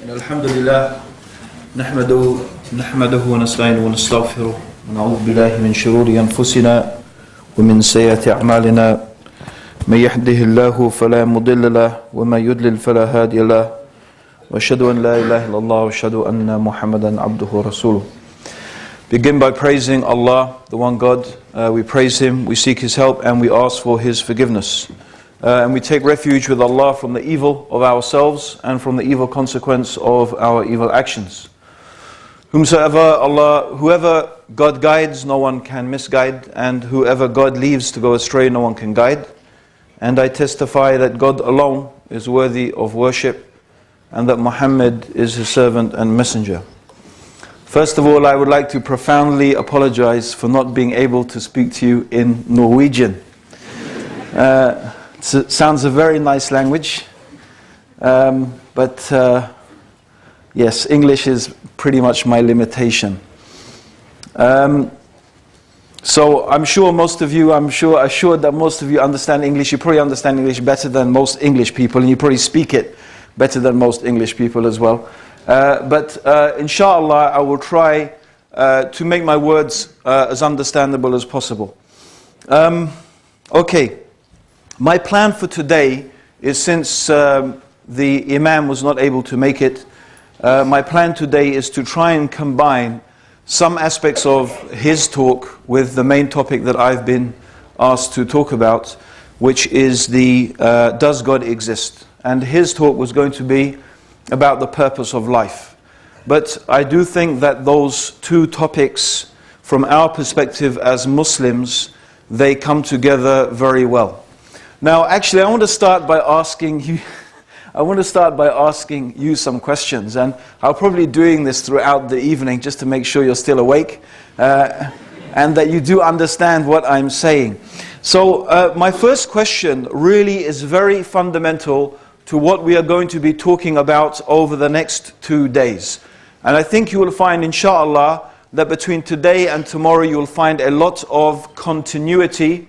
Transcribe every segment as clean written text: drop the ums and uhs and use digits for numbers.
الحمد لله نحمده ونستعينه ونستغفره ونعوذ بالله من شرور أنفسنا ومن سيئات أعمالنا من يهده الله فلا مضل له ومن يضلل فلا هادي له وأشهد أن لا إله إلا الله وأشهد أن محمدا عبده ورسوله. Begin by praising Allah, the one God. We praise Him, we seek His help, and we ask for His forgiveness. And we take refuge with Allah from the evil of ourselves and from the evil consequence of our evil actions. Whoever God guides, no one can misguide, and whoever God leaves to go astray, no one can guide. And I testify that God alone is worthy of worship, and that Muhammad is His servant and messenger. First of all, I would like to profoundly apologize for not being able to speak to you in Norwegian. It sounds a very nice language, but yes, English is pretty much my limitation. So I'm sure assured that most of you understand English. You probably understand English better than most English people, and you probably speak it better than most English people as well. But inshallah, I will try to make my words as understandable as possible. Okay, my plan for today is, since the Imam was not able to make it, my plan today is to try and combine some aspects of his talk with the main topic that I've been asked to talk about, which is does God exist? And his talk was going to be about the purpose of life. But I do think that those two topics, from our perspective as Muslims, they come together very well. Now, actually, I want to start by asking you some questions, and I'll probably be doing this throughout the evening just to make sure you're still awake and that you do understand what I'm saying. So my first question really is very fundamental to what we are going to be talking about over the next 2 days. And I think you will find, inshallah, that between today and tomorrow you will find a lot of continuity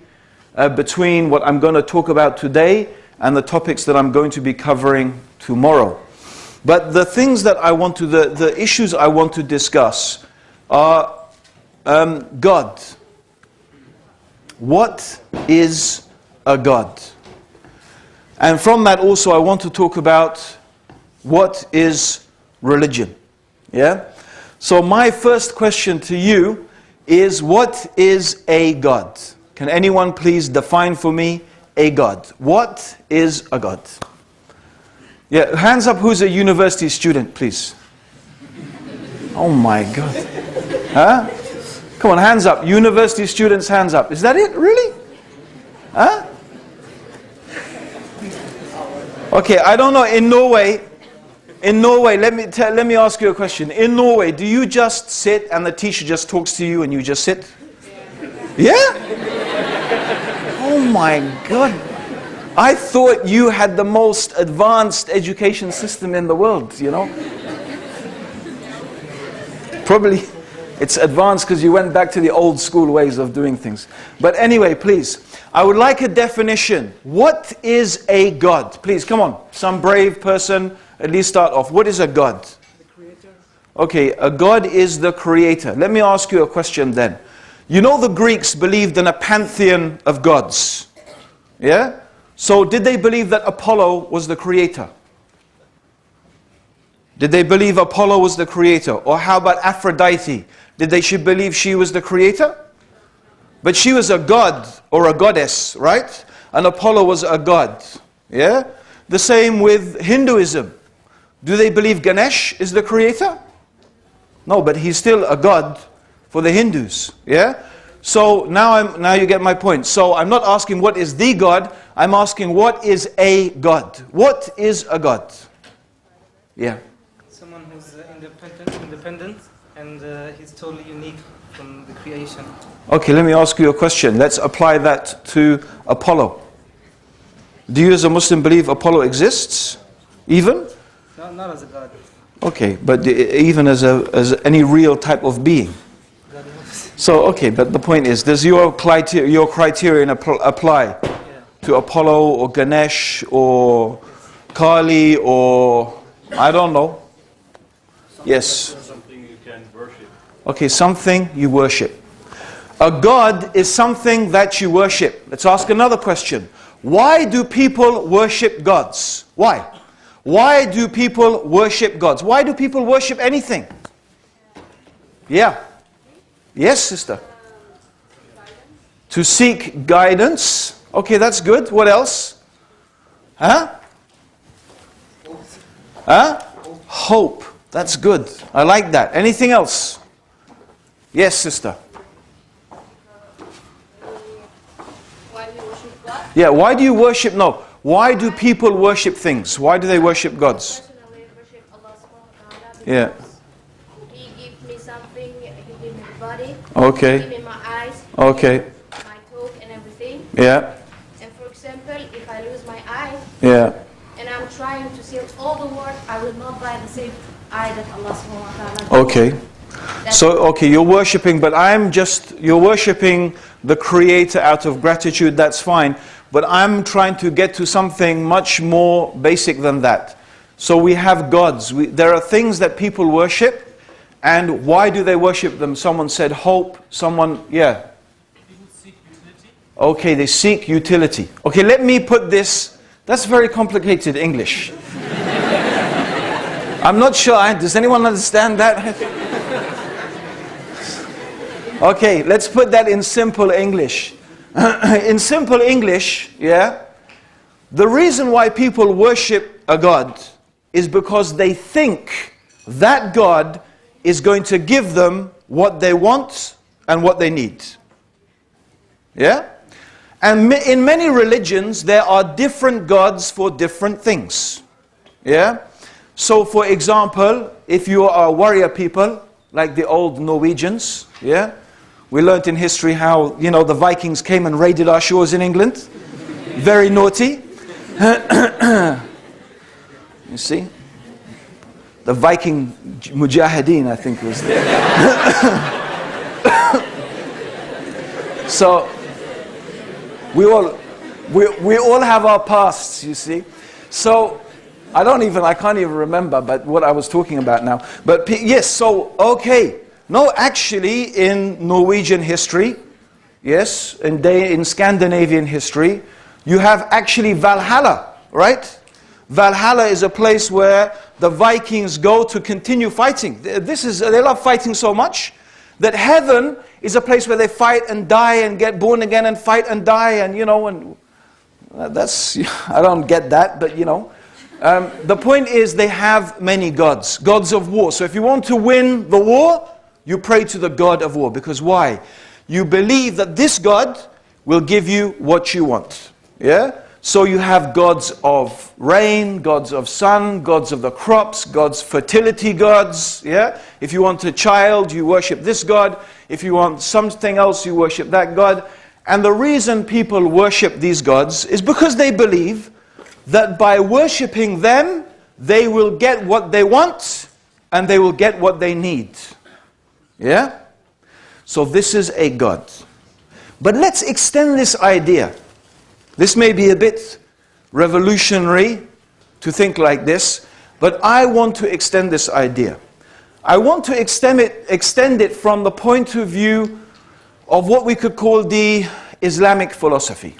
between what I'm going to talk about today and the topics that I'm going to be covering tomorrow. But the things that the issues I want to discuss are God. What is a God? And from that also I want to talk about what is religion. Yeah? So my first question to you is, what is a God? Can anyone please define for me a God? What is a God? Yeah, hands up who's a university student, please. Oh my God. Huh? Come on, hands up. University students, hands up. Is that it? Really? Huh? Okay, I don't know. In Norway, let me ask you a question. In Norway, do you just sit and the teacher just talks to you and you just sit? Yeah? Oh my God. I thought you had the most advanced education system in the world, you know? Probably it's advanced because you went back to the old school ways of doing things. But anyway, please, I would like a definition. What is a God? Please, come on. Some brave person, at least start off. What is a God? The creator. Okay, a God is the creator. Let me ask you a question then. You know the Greeks believed in a pantheon of gods. Yeah? So did they believe that Apollo was the creator? Did they believe Apollo was the creator? Or how about Aphrodite? Did they believe she was the creator? But she was a god or a goddess, right? And Apollo was a god. Yeah? The same with Hinduism. Do they believe Ganesh is the creator? No, but he's still a god for the Hindus. Yeah? So now you get my point. So I'm not asking what is the God, I'm asking what is a God. What is a God? Yeah. Someone who's independent and he's totally unique from the creation. Okay, let me ask you a question. Let's apply that to Apollo. Do you as a Muslim believe Apollo exists? Even? No, not as a god. Okay, but even as any real type of being? So, okay, but the point is, does your criterion apply to Apollo or Ganesh or Kali or, I don't know, Yes. Something you can worship. Okay, something you worship. A god is something that you worship. Let's ask another question. Why do people worship gods? Why? Why do people worship gods? Why do people worship anything? Yeah. Yes, sister. To seek guidance. Okay, that's good. What else? Huh? Huh? Hope. That's good. I like that. Anything else? Yes, sister. Why do you worship God? Yeah, why do you worship? No. Why do people worship things? Why do they worship gods? Personally, I worship Allah subhanahu wa ta'ala Yeah. because He gives me something, He gives me the body, Okay. He gives me my eyes, Okay. my talk and everything. Yeah. And for example, if I lose my eye Yeah. and I'm trying to see all the world, I will not buy the same eye that Allah subhanahu wa ta'ala gives. Okay. So, okay, you're worshipping, but you're worshipping the Creator out of gratitude, that's fine. But I'm trying to get to something much more basic than that. So we have gods. There are things that people worship, and why do they worship them? Someone said hope, yeah. People seek utility. Okay, they seek utility. Okay, let me put this, that's very complicated English. I'm not sure, does anyone understand that? Okay, let's put that in simple English. In simple English, yeah, the reason why people worship a god is because they think that god is going to give them what they want and what they need. Yeah? And in many religions, there are different gods for different things. Yeah? So, for example, if you are warrior people, like the old Norwegians, yeah? We learnt in history how, the Vikings came and raided our shores in England. Very naughty. You see? The Viking Mujahideen, I think, was there. So, we all have our pasts, you see. So, I can't even remember but what I was talking about now. But yes, so, okay. No, actually, in Norwegian history, yes, in Scandinavian history, you have actually Valhalla, right? Valhalla is a place where the Vikings go to continue fighting. They love fighting so much that heaven is a place where they fight and die and get born again and fight and die and that's, I don't get that, but the point is they have many gods of war. So if you want to win the war, you pray to the God of war. Because why? You believe that this God will give you what you want. Yeah? So you have gods of rain, gods of sun, gods of the crops, gods fertility gods. Yeah? If you want a child, you worship this God. If you want something else, you worship that God. And the reason people worship these gods is because they believe that by worshipping them, they will get what they want and they will get what they need. Yeah? So this is a God. But let's extend this idea. This may be a bit revolutionary to think like this, but I want to extend this idea. I want to extend it from the point of view of what we could call the Islamic philosophy.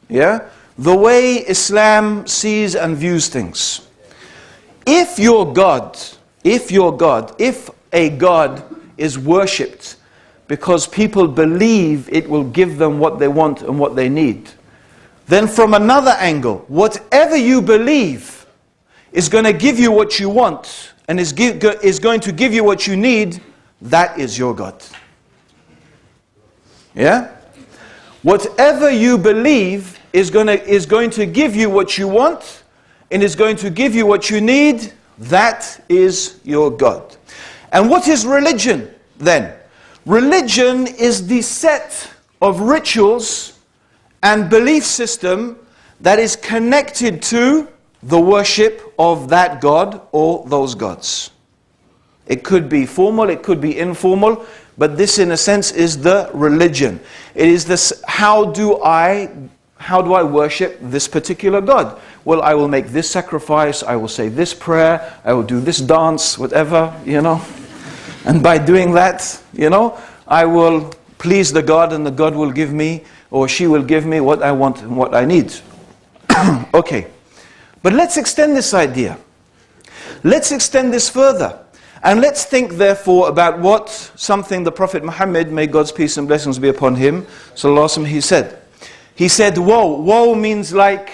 Yeah? The way Islam sees and views things. If a God is worshipped because people believe it will give them what they want and what they need, then from another angle, whatever you believe is going to give you what you want and is going to give you what you need, that is your God. Yeah? Whatever you believe is going to give you what you want and is going to give you what you need, that is your God. And what is religion then? Religion is the set of rituals and belief system that is connected to the worship of that God or those gods. It could be formal, it could be informal, but this in a sense is the religion. It is this, how do I how do I worship this particular God? Well, I will make this sacrifice, I will say this prayer, I will do this dance, whatever, you know. And by doing that, you know, I will please the God, and the God will give me, or she will give me what I want and what I need. Okay. But let's extend this idea. Let's extend this further. And let's think therefore about what something the Prophet Muhammad, may God's peace and blessings be upon him, sallallahu alaihi wasallam, he said. He said, woe. Woe means like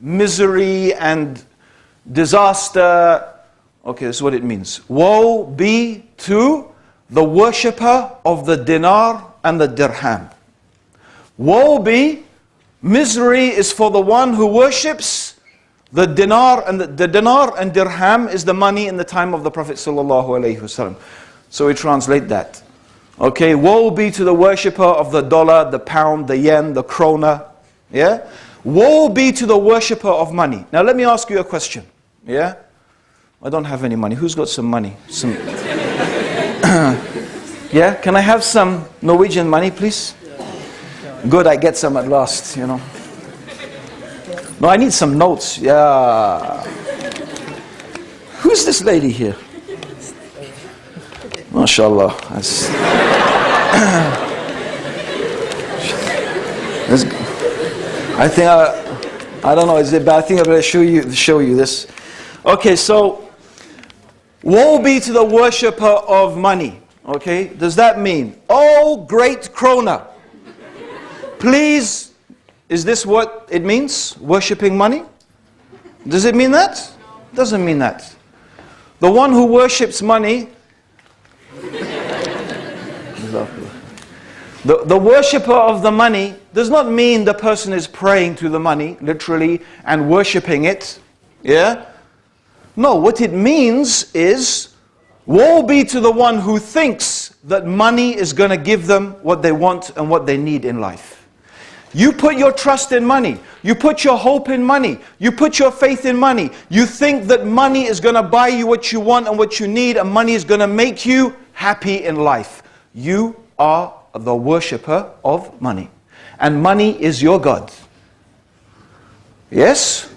misery and disaster. Okay, that's what it means. Woe be to the worshipper of the dinar and the dirham. Woe be, misery is for the one who worships the dinar, and the dinar and dirham is the money in the time of the Prophet sallallahu alaihi wasallam. So we translate that. Okay, woe be to the worshipper of the dollar, the pound, the yen, the krona. Yeah? Woe be to the worshipper of money. Now let me ask you a question. Yeah? I don't have any money. Who's got some money? Some yeah? Can I have some Norwegian money, please? Good, I get some at last, you know. No, I need some notes. Yeah. Who's this lady here? MashaAllah. I think I don't know, is it bad? I think I'm going to show you this. Okay, so woe be to the worshipper of money. Okay, does that mean, oh great krona, please, is this what it means? Worshipping money? Does it mean that? Doesn't mean that. The one who worships money, the worshipper of the money does not mean the person is praying to the money, literally, and worshipping it. Yeah? No, what it means is, woe be to the one who thinks that money is going to give them what they want and what they need in life. You put your trust in money. You put your hope in money. You put your faith in money. You think that money is going to buy you what you want and what you need, and money is going to make you happy in life. You are the worshipper of money. And money is your God. Yes?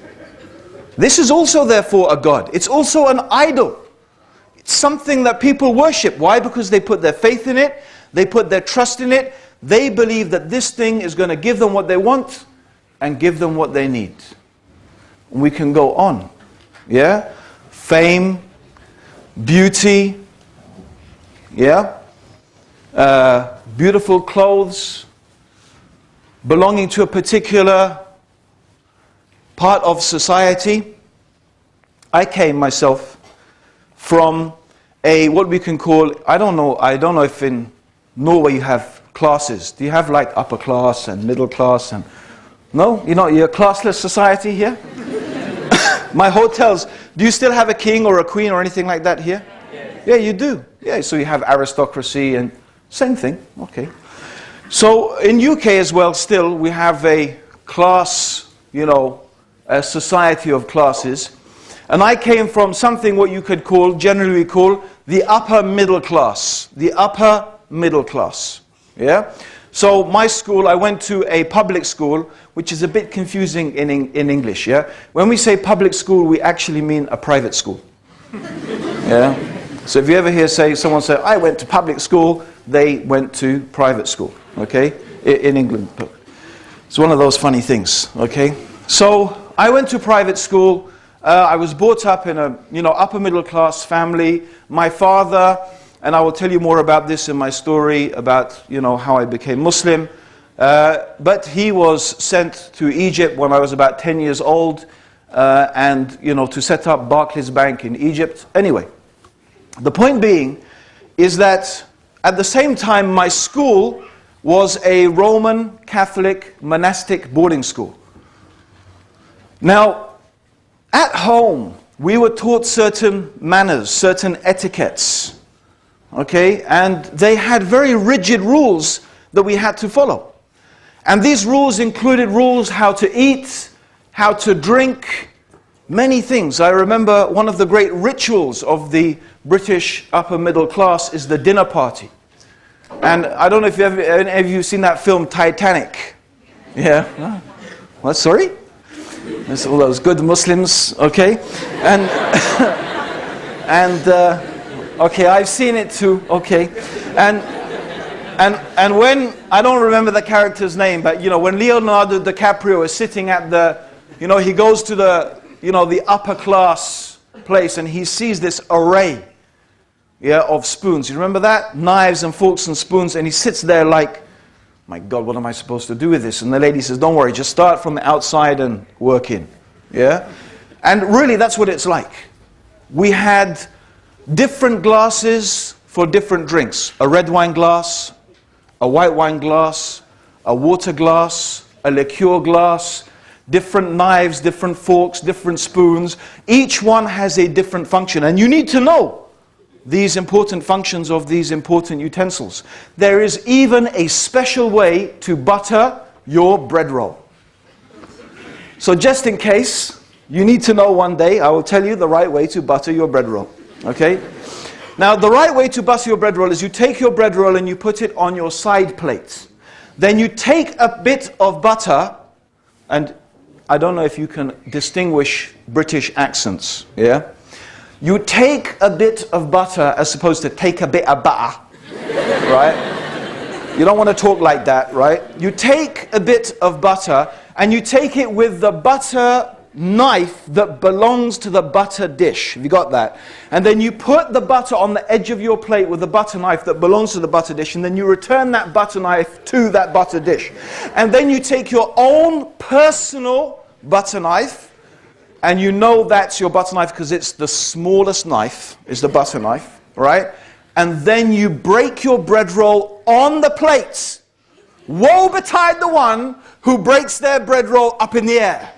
This is also therefore a God. It's also an idol. It's something that people worship. Why? Because they put their faith in it. They put their trust in it. They believe that this thing is going to give them what they want and give them what they need. We can go on. Yeah? Fame, beauty, yeah? Beautiful clothes, belonging to a particular part of society. I came myself from what we can call, I don't know if in Norway you have classes. Do you have like upper class and middle class? And no? You're a classless society here? My hotels, do you still have a king or a queen or anything like that here? Yeah, you do. Yeah, so you have aristocracy and same thing. Okay. So in UK as well, still, we have a class, a society of classes. And I came from something what you could generally call the upper middle class. The upper middle class. Yeah? So my school, I went to a public school, which is a bit confusing in English. Yeah? When we say public school, we actually mean a private school. Yeah? So if you ever hear someone say, I went to public school, they went to private school. Okay? In England. It's one of those funny things. Okay? So I went to private school. I was brought up in a upper middle class family. My father, and I will tell you more about this in my story about how I became Muslim. But he was sent to Egypt when I was about 10 years old, and to set up Barclays Bank in Egypt. Anyway, the point being is that at the same time my school was a Roman Catholic monastic boarding school. Now, at home, we were taught certain manners, certain etiquettes, okay? And they had very rigid rules that we had to follow. And these rules included rules how to eat, how to drink, many things. I remember one of the great rituals of the British upper middle class is the dinner party. And I don't know if any of you seen that film Titanic. Yeah? What, sorry? There's all those good Muslims, okay? And, okay, I've seen it too, okay. And when, I don't remember the character's name, but when Leonardo DiCaprio is sitting at the, he goes to the, the upper class place and he sees this array, of spoons. You remember that? Knives and forks and spoons, and he sits there like, my God, what am I supposed to do with this? And the lady says, don't worry, just start from the outside and work in. Yeah? And really, that's what it's like. We had different glasses for different drinks. A red wine glass, a white wine glass, a water glass, a liqueur glass, different knives, different forks, different spoons. Each one has a different function. And you need to know these important functions of these important utensils. There is even a special way to butter your bread roll. So just in case, you need to know one day, I will tell you the right way to butter your bread roll. Okay? Now, the right way to butter your bread roll is you take your bread roll and you put it on your side plate. Then you take a bit of butter, and I don't know if you can distinguish British accents, yeah? You take a bit of butter as opposed to take a bit of butter, right? You don't want to talk like that, right? You take a bit of butter and you take it with the butter knife that belongs to the butter dish. Have you got that? And then you put the butter on the edge of your plate with the butter knife that belongs to the butter dish, and then you return that butter knife to that butter dish. And then you take your own personal butter knife, and you know that's your butter knife because it's the smallest knife, is the butter knife, right? And then you break your bread roll on the plate. Woe betide the one who breaks their bread roll up in the air.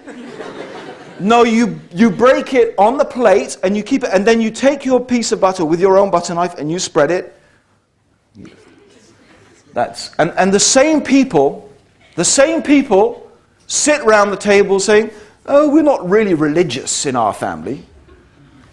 No, you break it on the plate and you keep it, and then you take your piece of butter with your own butter knife and you spread it. And the same people sit round the table saying, oh, we're not really religious in our family.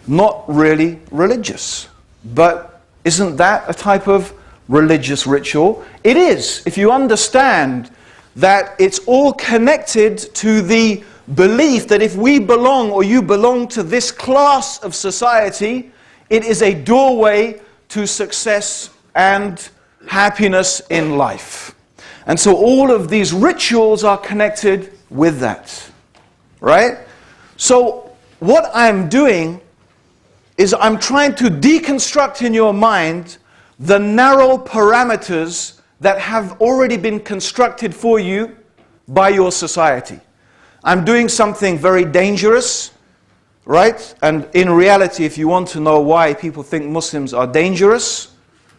Not really religious. But isn't that a type of religious ritual? It is, if you understand that it's all connected to the belief that if we belong or you belong to this class of society, it is a doorway to success and happiness in life. And so all of these rituals are connected with that. Right? So what I'm doing is I'm trying to deconstruct in your mind the narrow parameters that have already been constructed for you by your society. I'm doing something very dangerous, right? And in reality, if you want to know why people think Muslims are dangerous,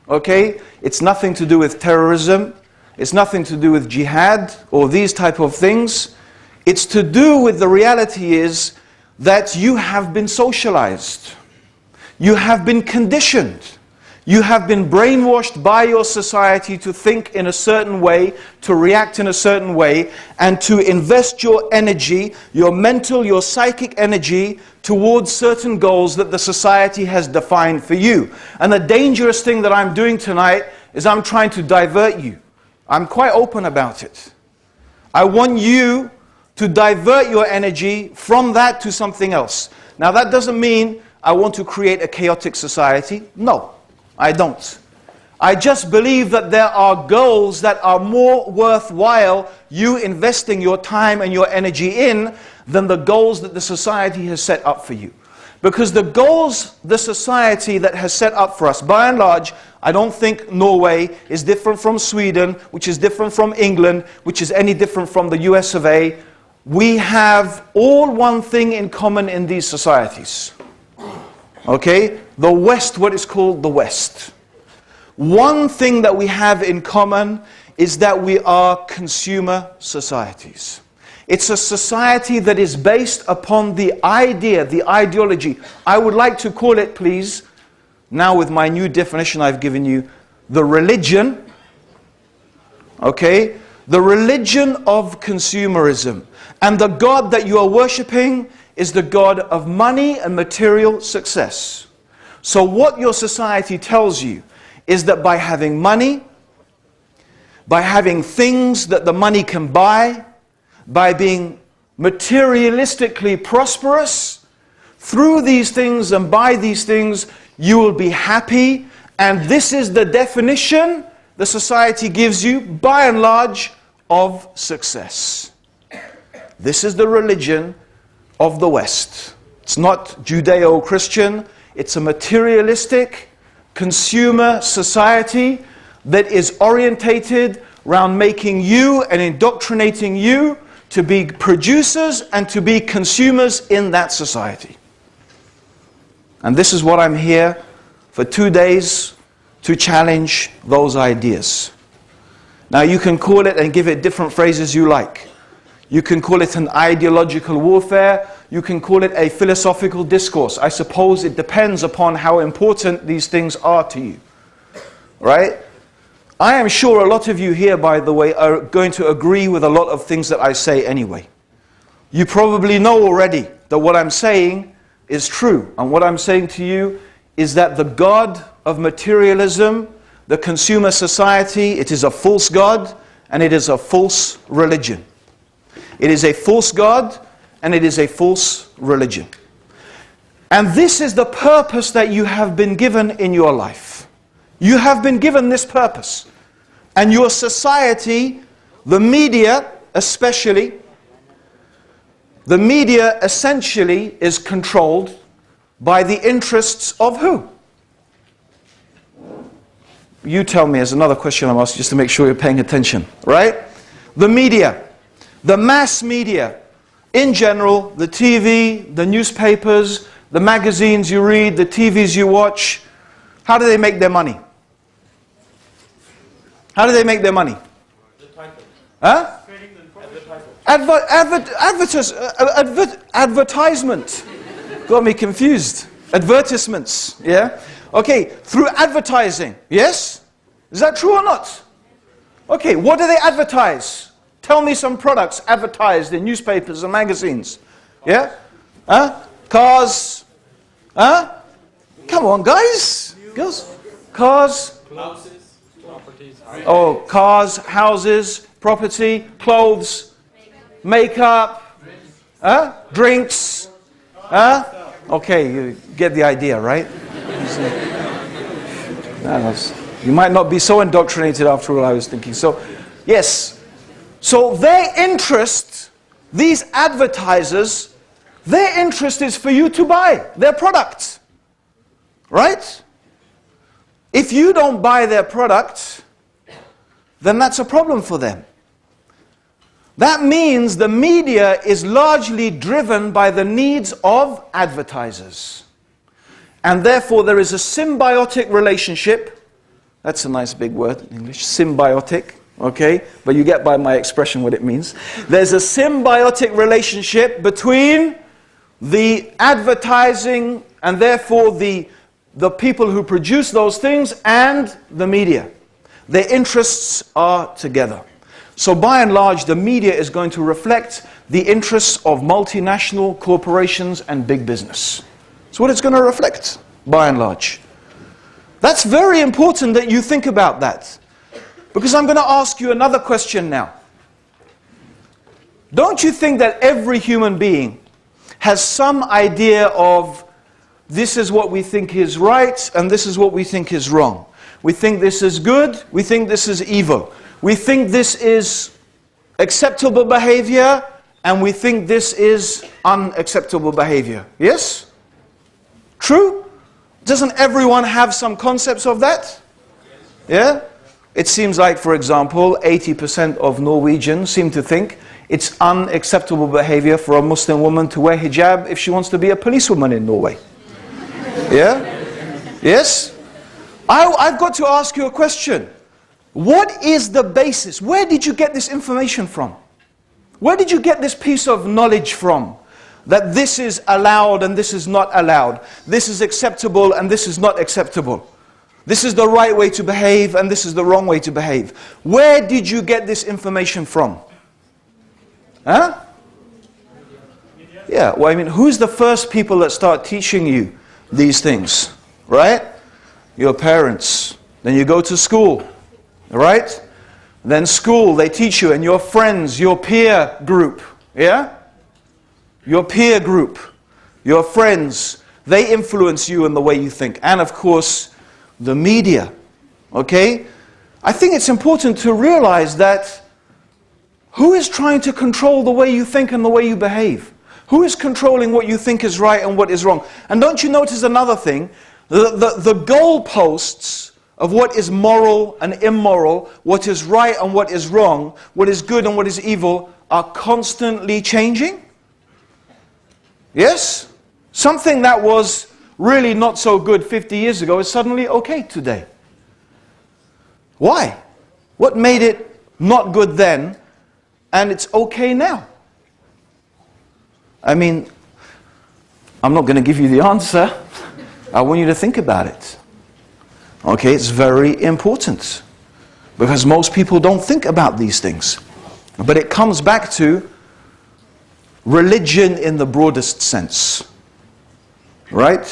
okay, it's nothing to do with terrorism, it's nothing to do with jihad or these type of things. It's to do with the reality is that you have been socialized. You have been conditioned. You have been brainwashed by your society to think in a certain way, to react in a certain way, and to invest your energy, your mental, your psychic energy towards certain goals that the society has defined for you. And the dangerous thing that I'm doing tonight is I'm trying to divert you. I'm quite open about it. I want you to divert your energy from that to something else. Now that doesn't mean I want to create a chaotic society. No, I don't. I just believe that there are goals that are more worthwhile you investing your time and your energy in than the goals that the society has set up for you. Because the goals the society that has set up for us, by and large, I don't think Norway is different from Sweden, which is different from England, which is any different from the US of A. We have all one thing in common in these societies. Okay? The West, what is called the West. One thing that we have in common is that we are consumer societies. It's a society that is based upon the idea, the ideology. I would like to call it, please, now with my new definition I've given you, the religion, okay? The religion of consumerism. And the God that you are worshipping is the God of money and material success. So what your society tells you is that by having money, by having things that the money can buy, by being materialistically prosperous, through these things and by these things, you will be happy. And this is the definition the society gives you, by and large, of success. This is the religion of the West. It's not Judeo-Christian. It's a materialistic consumer society that is orientated around making you and indoctrinating you to be producers and to be consumers in that society. And this is what I'm here for 2 days to challenge those ideas. Now you can call it and give it different phrases you like. You can call it an ideological warfare. You can call it a philosophical discourse. I suppose it depends upon how important these things are to you. Right? I am sure a lot of you here, by the way, are going to agree with a lot of things that I say anyway. You probably know already that what I'm saying is true. And what I'm saying to you is that the God of materialism, the consumer society, it is a false God and it is a false religion. It is a false God and it is a false religion. And this is the purpose that you have been given in your life. You have been given this purpose. And your society, the media especially, the media essentially is controlled by the interests of who? You tell me, as another question I'm asking, just to make sure you're paying attention, right? The media, the mass media, in general, the TV, the newspapers, the magazines you read, the TVs you watch, how do they make their money? How do they make their money? Huh? Advertisement. Got me confused. Advertisements, yeah? Okay, through advertising, yes? Is that true or not? Okay, what do they advertise? Tell me some products advertised in newspapers and magazines. Yeah? Huh? Cars. Huh? Come on, guys. Girls. Cars. Houses, properties. Oh, cars, houses, property, clothes, makeup, drinks. Okay, you get the idea, right? You might not be so indoctrinated after all, I was thinking. So, yes. So their interest, these advertisers, their interest is for you to buy their product. Right? If you don't buy their product, then that's a problem for them. That means the media is largely driven by the needs of advertisers. And therefore there is a symbiotic relationship. That's a nice big word in English, symbiotic. Okay, but you get by my expression what it means. There's a symbiotic relationship between the advertising and therefore the people who produce those things and the media. Their interests are together. So by and large, the media is going to reflect the interests of multinational corporations and big business. That's what it's going to reflect, by and large. That's very important that you think about that. Because I'm going to ask you another question now. Don't you think that every human being has some idea of this is what we think is right and this is what we think is wrong? We think this is good, we think this is evil. We think this is acceptable behavior and we think this is unacceptable behavior. Yes? True? Doesn't everyone have some concepts of that? Yeah? It seems like, for example, 80% of Norwegians seem to think it's unacceptable behavior for a Muslim woman to wear hijab if she wants to be a policewoman in Norway. Yeah? Yes? I've got to ask you a question. What is the basis? Where did you get this information from? Where did you get this piece of knowledge from? That this is allowed and this is not allowed. This is acceptable and this is not acceptable. This is the right way to behave and this is the wrong way to behave. Where did you get this information from? Huh? Yeah, well, I mean, who's the first people that start teaching you these things? Right? Your parents. Then you go to school. Right? Then school, they teach you, and your friends, your peer group. Yeah? your peer group, your friends, they influence you in the way you think. And of course, the media, okay? I think it's important to realize that who is trying to control the way you think and the way you behave? Who is controlling what you think is right and what is wrong? And don't you notice another thing? The goalposts of what is moral and immoral, what is right and what is wrong, what is good and what is evil, are constantly changing? Yes? Something that was really not so good 50 years ago is suddenly okay today. Why? What made it not good then and it's okay now? I mean, I'm not going to give you the answer. I want you to think about it. Okay, it's very important. Because most people don't think about these things. But it comes back to religion in the broadest sense. Right?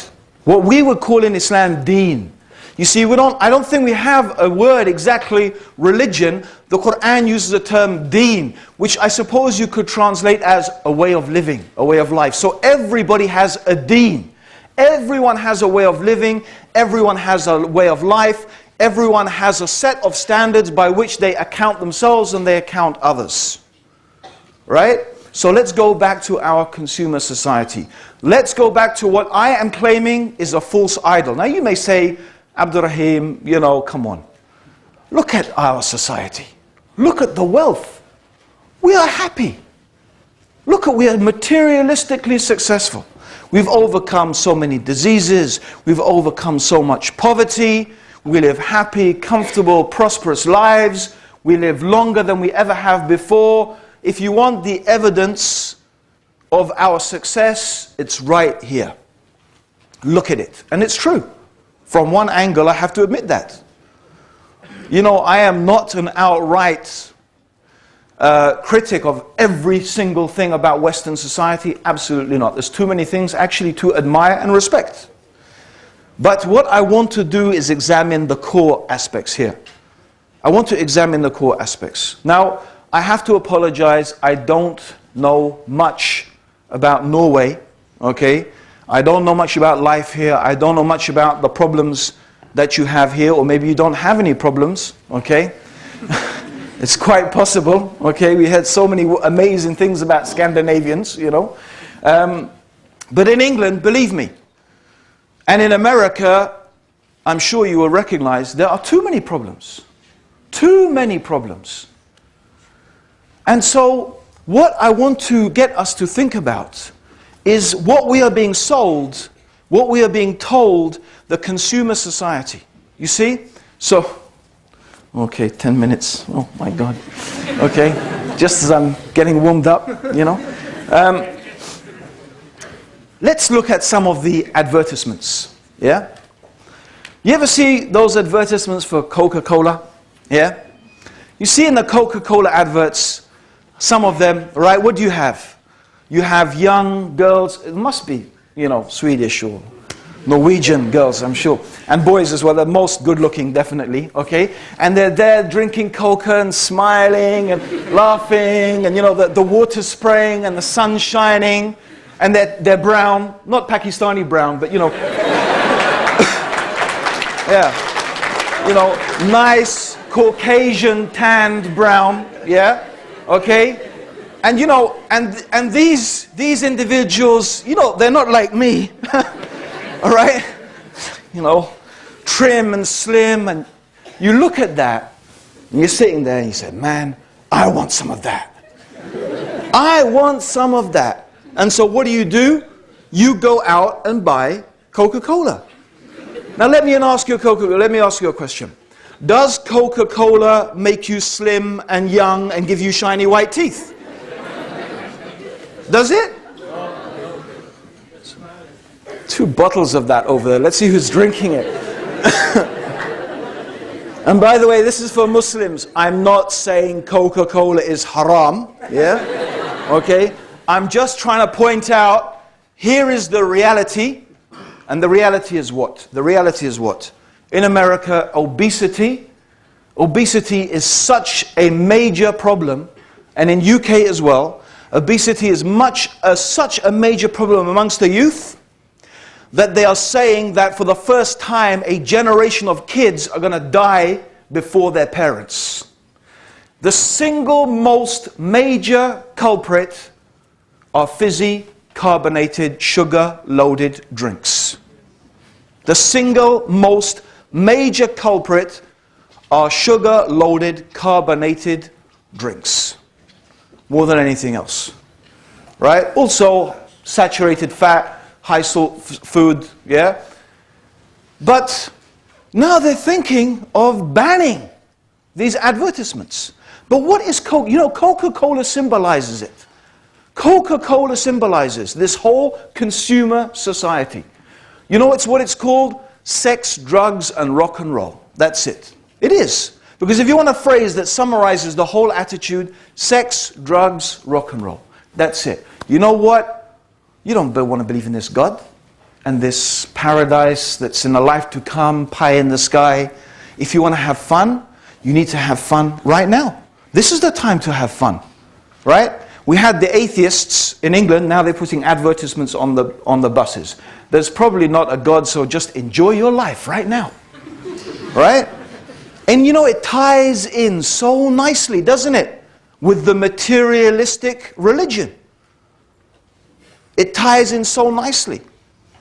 What we would call in Islam deen. You see, I don't think we have a word exactly religion. The Quran uses the term deen, which I suppose you could translate as a way of living, a way of life. So everybody has a deen. Everyone has a way of living. Everyone has a way of life. Everyone has a set of standards by which they account themselves and they account others. Right? So let's go back to our consumer society. Let's go back to what I am claiming is a false idol. Now you may say, Abdurraheem, you know, come on. Look at our society. Look at the wealth. We are happy. Look at, we are materialistically successful. We've overcome so many diseases. We've overcome so much poverty. We live happy, comfortable, prosperous lives. We live longer than we ever have before. If you want the evidence of our success, it's right here. Look at it. And it's true. From one angle, I have to admit that. You know, I am not an outright critic of every single thing about Western society. Absolutely not. There's too many things actually to admire and respect. But what I want to do is examine the core aspects here. I want to examine the core aspects. Now, I have to apologize. I don't know much about Norway, okay? I don't know much about life here. I don't know much about the problems that you have here, or maybe you don't have any problems, okay? It's quite possible, okay? We heard so many amazing things about Scandinavians, you know. But in England, believe me, and in America, I'm sure you will recognize there are too many problems. Too many problems. And so, what I want to get us to think about is what we are being sold, what we are being told, the consumer society. You see? So, okay, 10 minutes. Oh my God. Okay, just as I'm getting warmed up, you know. Let's look at some of the advertisements. Yeah? You ever see those advertisements for Coca-Cola? Yeah? You see in the Coca-Cola adverts, some of them, right, what do you have? You have young girls, it must be, you know, Swedish or Norwegian girls, I'm sure. And boys as well, the most good looking, definitely, okay? And they're there drinking Coca and smiling and laughing and, you know, the water spraying and the sun shining. And they're brown, not Pakistani brown, but, you know, yeah. You know, nice Caucasian tanned brown, yeah? Okay? And you know, and these individuals, you know, they're not like me. All right? You know, trim and slim, and you look at that, and you're sitting there and you say, man, I want some of that. I want some of that. And so what do? You go out and buy Coca-Cola. Now let me ask you a question. Does Coca-Cola make you slim and young and give you shiny white teeth? Does it? 2 bottles of that over there. Let's see who's drinking it. And by the way, this is for Muslims. I'm not saying Coca-Cola is haram. Yeah? Okay? I'm just trying to point out, here is the reality. And the reality is what? The reality is what? In America, obesity is such a major problem, and in UK as well, Obesity is such a major problem amongst the youth that they are saying that for the first time a generation of kids are going to die before their parents. The single most major culprit are fizzy, carbonated, sugar-loaded drinks. The single most major culprit are sugar-loaded, carbonated drinks. More than anything else. Right? Also, saturated fat, high salt food, yeah? But now they're thinking of banning these advertisements. But what is Coke? You know, Coca-Cola symbolizes it. Coca-Cola symbolizes this whole consumer society. You know what it's called? Sex, drugs, and rock and roll. That's it. It is. Because if you want a phrase that summarizes the whole attitude, sex, drugs, rock and roll. That's it. You know what? You don't want to believe in this God and this paradise that's in a life to come, pie in the sky. If you want to have fun, you need to have fun right now. This is the time to have fun, right? We had the atheists in England, now they're putting advertisements on the buses. There's probably not a God, so just enjoy your life right now, right? And you know, it ties in so nicely, doesn't it, with the materialistic religion. It ties in so nicely.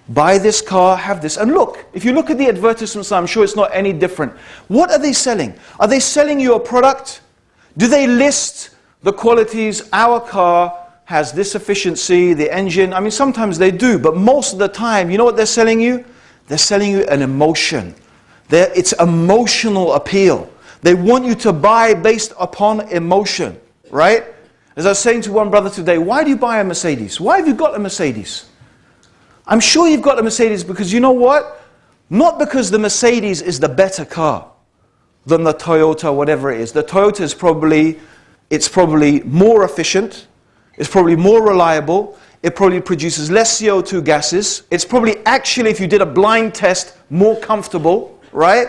Buy this car, have this. And look, if you look at the advertisements, I'm sure it's not any different. What are they selling? Are they selling you a product? Do they list the qualities? Our car has this efficiency, the engine. I mean, sometimes they do, but most of the time, you know what they're selling you? They're selling you an emotion. It's emotional appeal. They want you to buy based upon emotion, right? As I was saying to one brother today, why do you buy a Mercedes? Why have you got a Mercedes? I'm sure you've got a Mercedes because you know what? Not because the Mercedes is the better car than the Toyota, whatever it is. The Toyota is probably more efficient. It's probably more reliable. It probably produces less CO2 gases. It's probably actually, if you did a blind test, more comfortable, right?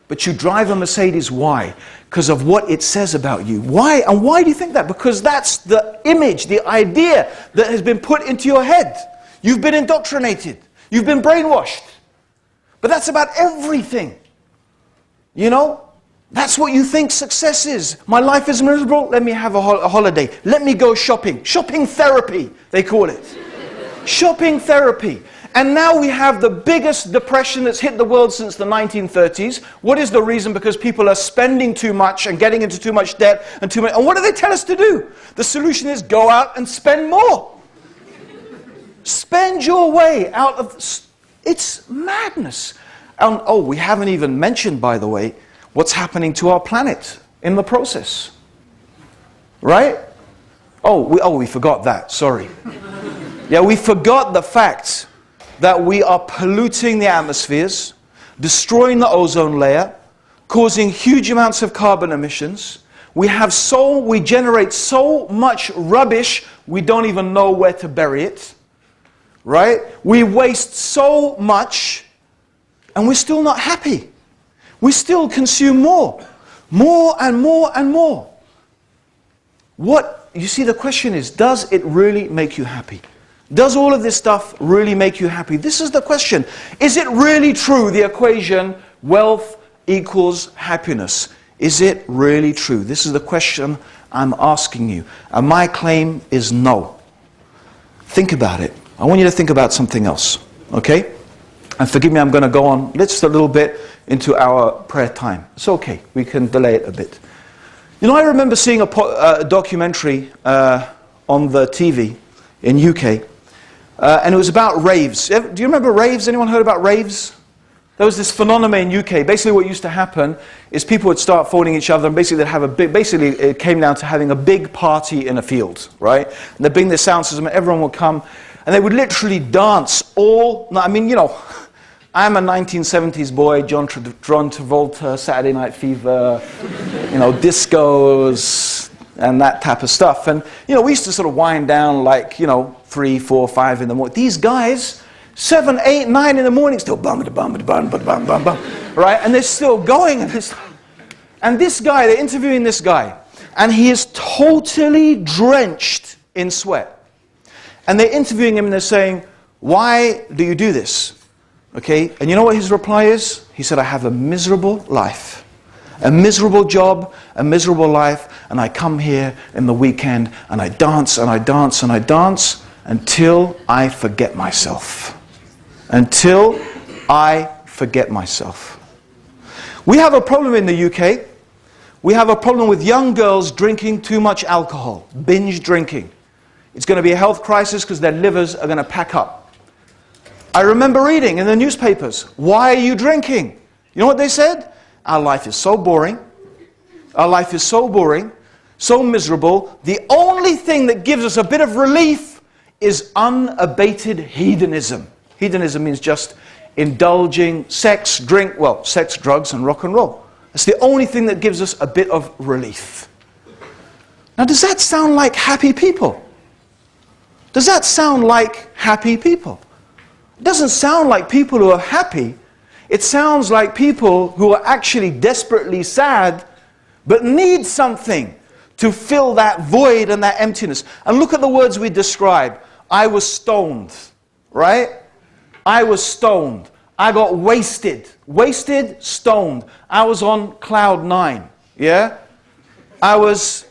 But you drive a Mercedes, why? Because of what it says about you. Why? And why do you think that? Because that's the image, the idea that has been put into your head. You've been indoctrinated. You've been brainwashed. But that's about everything. You know? That's what you think success is. My life is miserable. Let me have a holiday. Let me go shopping. Shopping therapy, they call it. Shopping therapy. And now we have the biggest depression that's hit the world since the 1930s. What is the reason? Because people are spending too much and getting into too much debt and too much. And what do they tell us to do? The solution is go out and spend more. Spend your way out of... It's madness. And, oh, we haven't even mentioned, by the way, what's happening to our planet in the process. Right? We forgot that. Sorry. Yeah, we forgot the fact that we are polluting the atmospheres, destroying the ozone layer, causing huge amounts of carbon emissions. We generate so much rubbish, we don't even know where to bury it. Right? We waste so much, and we're still not happy. We still consume more. More and more and more. You see, the question is, does it really make you happy? Does all of this stuff really make you happy? This is the question. Is it really true, the equation, wealth equals happiness? Is it really true? This is the question I'm asking you. And my claim is no. Think about it. I want you to think about something else. Okay? And forgive me, I'm going to go on just a little bit into our prayer time. It's okay. We can delay it a bit. You know, I remember seeing a documentary on the TV in UK. And it was about raves. Do you remember raves? Anyone heard about raves? There was this phenomenon in UK. Basically what used to happen is people would start phoning each other and basically they'd have basically it came down to having a big party in a field, right? And they'd bring their sound system and everyone would come and they would literally dance I'm a 1970s boy, John Travolta, Saturday Night Fever, discos, and that type of stuff. And, we used to sort of wind down like, 3, 4, 5 in the morning. These guys, 7, 8, 9 in the morning, still bum, right? And they're still going. And this guy, they're interviewing this guy, and he is totally drenched in sweat. And they're interviewing him and they're saying, why do you do this? Okay, and you know what his reply is? He said, I have a miserable life, a miserable job, a miserable life, and I come here in the weekend and I dance and I dance and I dance until I forget myself. Until I forget myself. We have a problem in the UK. We have a problem with young girls drinking too much alcohol, binge drinking. It's going to be a health crisis because their livers are going to pack up. I remember reading in the newspapers, why are you drinking? You know what they said? Our life is so boring. Our life is so boring, so miserable. The only thing that gives us a bit of relief is unabated hedonism. Hedonism means just indulging sex, drink, well, sex, drugs, and rock and roll. It's the only thing that gives us a bit of relief. Now, does that sound like happy people? Does that sound like happy people? It doesn't sound like people who are happy. It sounds like people who are actually desperately sad, but need something to fill that void and that emptiness. And look at the words we describe. I was stoned, right? I was stoned. I got wasted. Wasted, stoned. I was on cloud 9. Yeah? I was,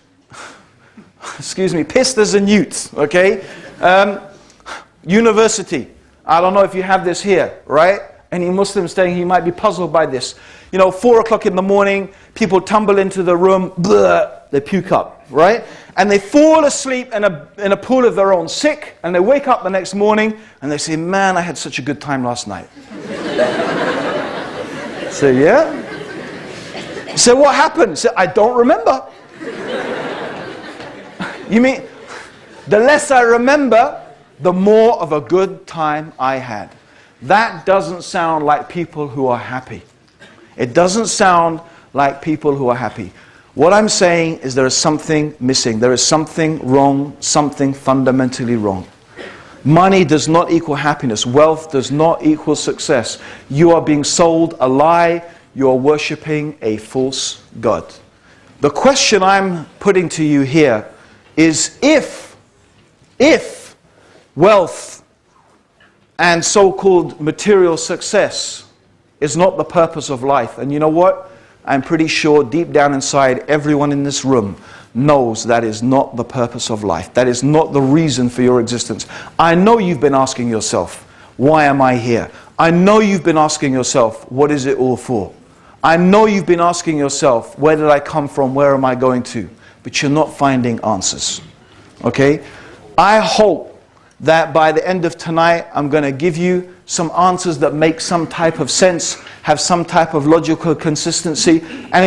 excuse me, pissed as a newt. Okay? University. I don't know if you have this here, right? Any Muslim staying here might be puzzled by this. You know, 4 o'clock in the morning, people tumble into the room, bleh, they puke up, right? And they fall asleep in a pool of their own sick, and they wake up the next morning, and they say, man, I had such a good time last night. So, yeah? So what happened? So, I don't remember. You mean, the less I remember, the more of a good time I had. That doesn't sound like people who are happy. It doesn't sound like people who are happy. What I'm saying is there is something missing. There is something wrong, something fundamentally wrong. Money does not equal happiness. Wealth does not equal success. You are being sold a lie. You are worshipping a false god. The question I'm putting to you here is if wealth and so-called material success is not the purpose of life, and you know what? I'm pretty sure deep down inside everyone in this room knows that is not the purpose of life. That is not the reason for your existence. I know you've been asking yourself, why am I here? I know you've been asking yourself, what is it all for? I know you've been asking yourself, where did I come from? Where am I going to? But you're not finding answers. Okay? I hope that by the end of tonight, I'm going to give you some answers that make some type of sense, have some type of logical consistency, and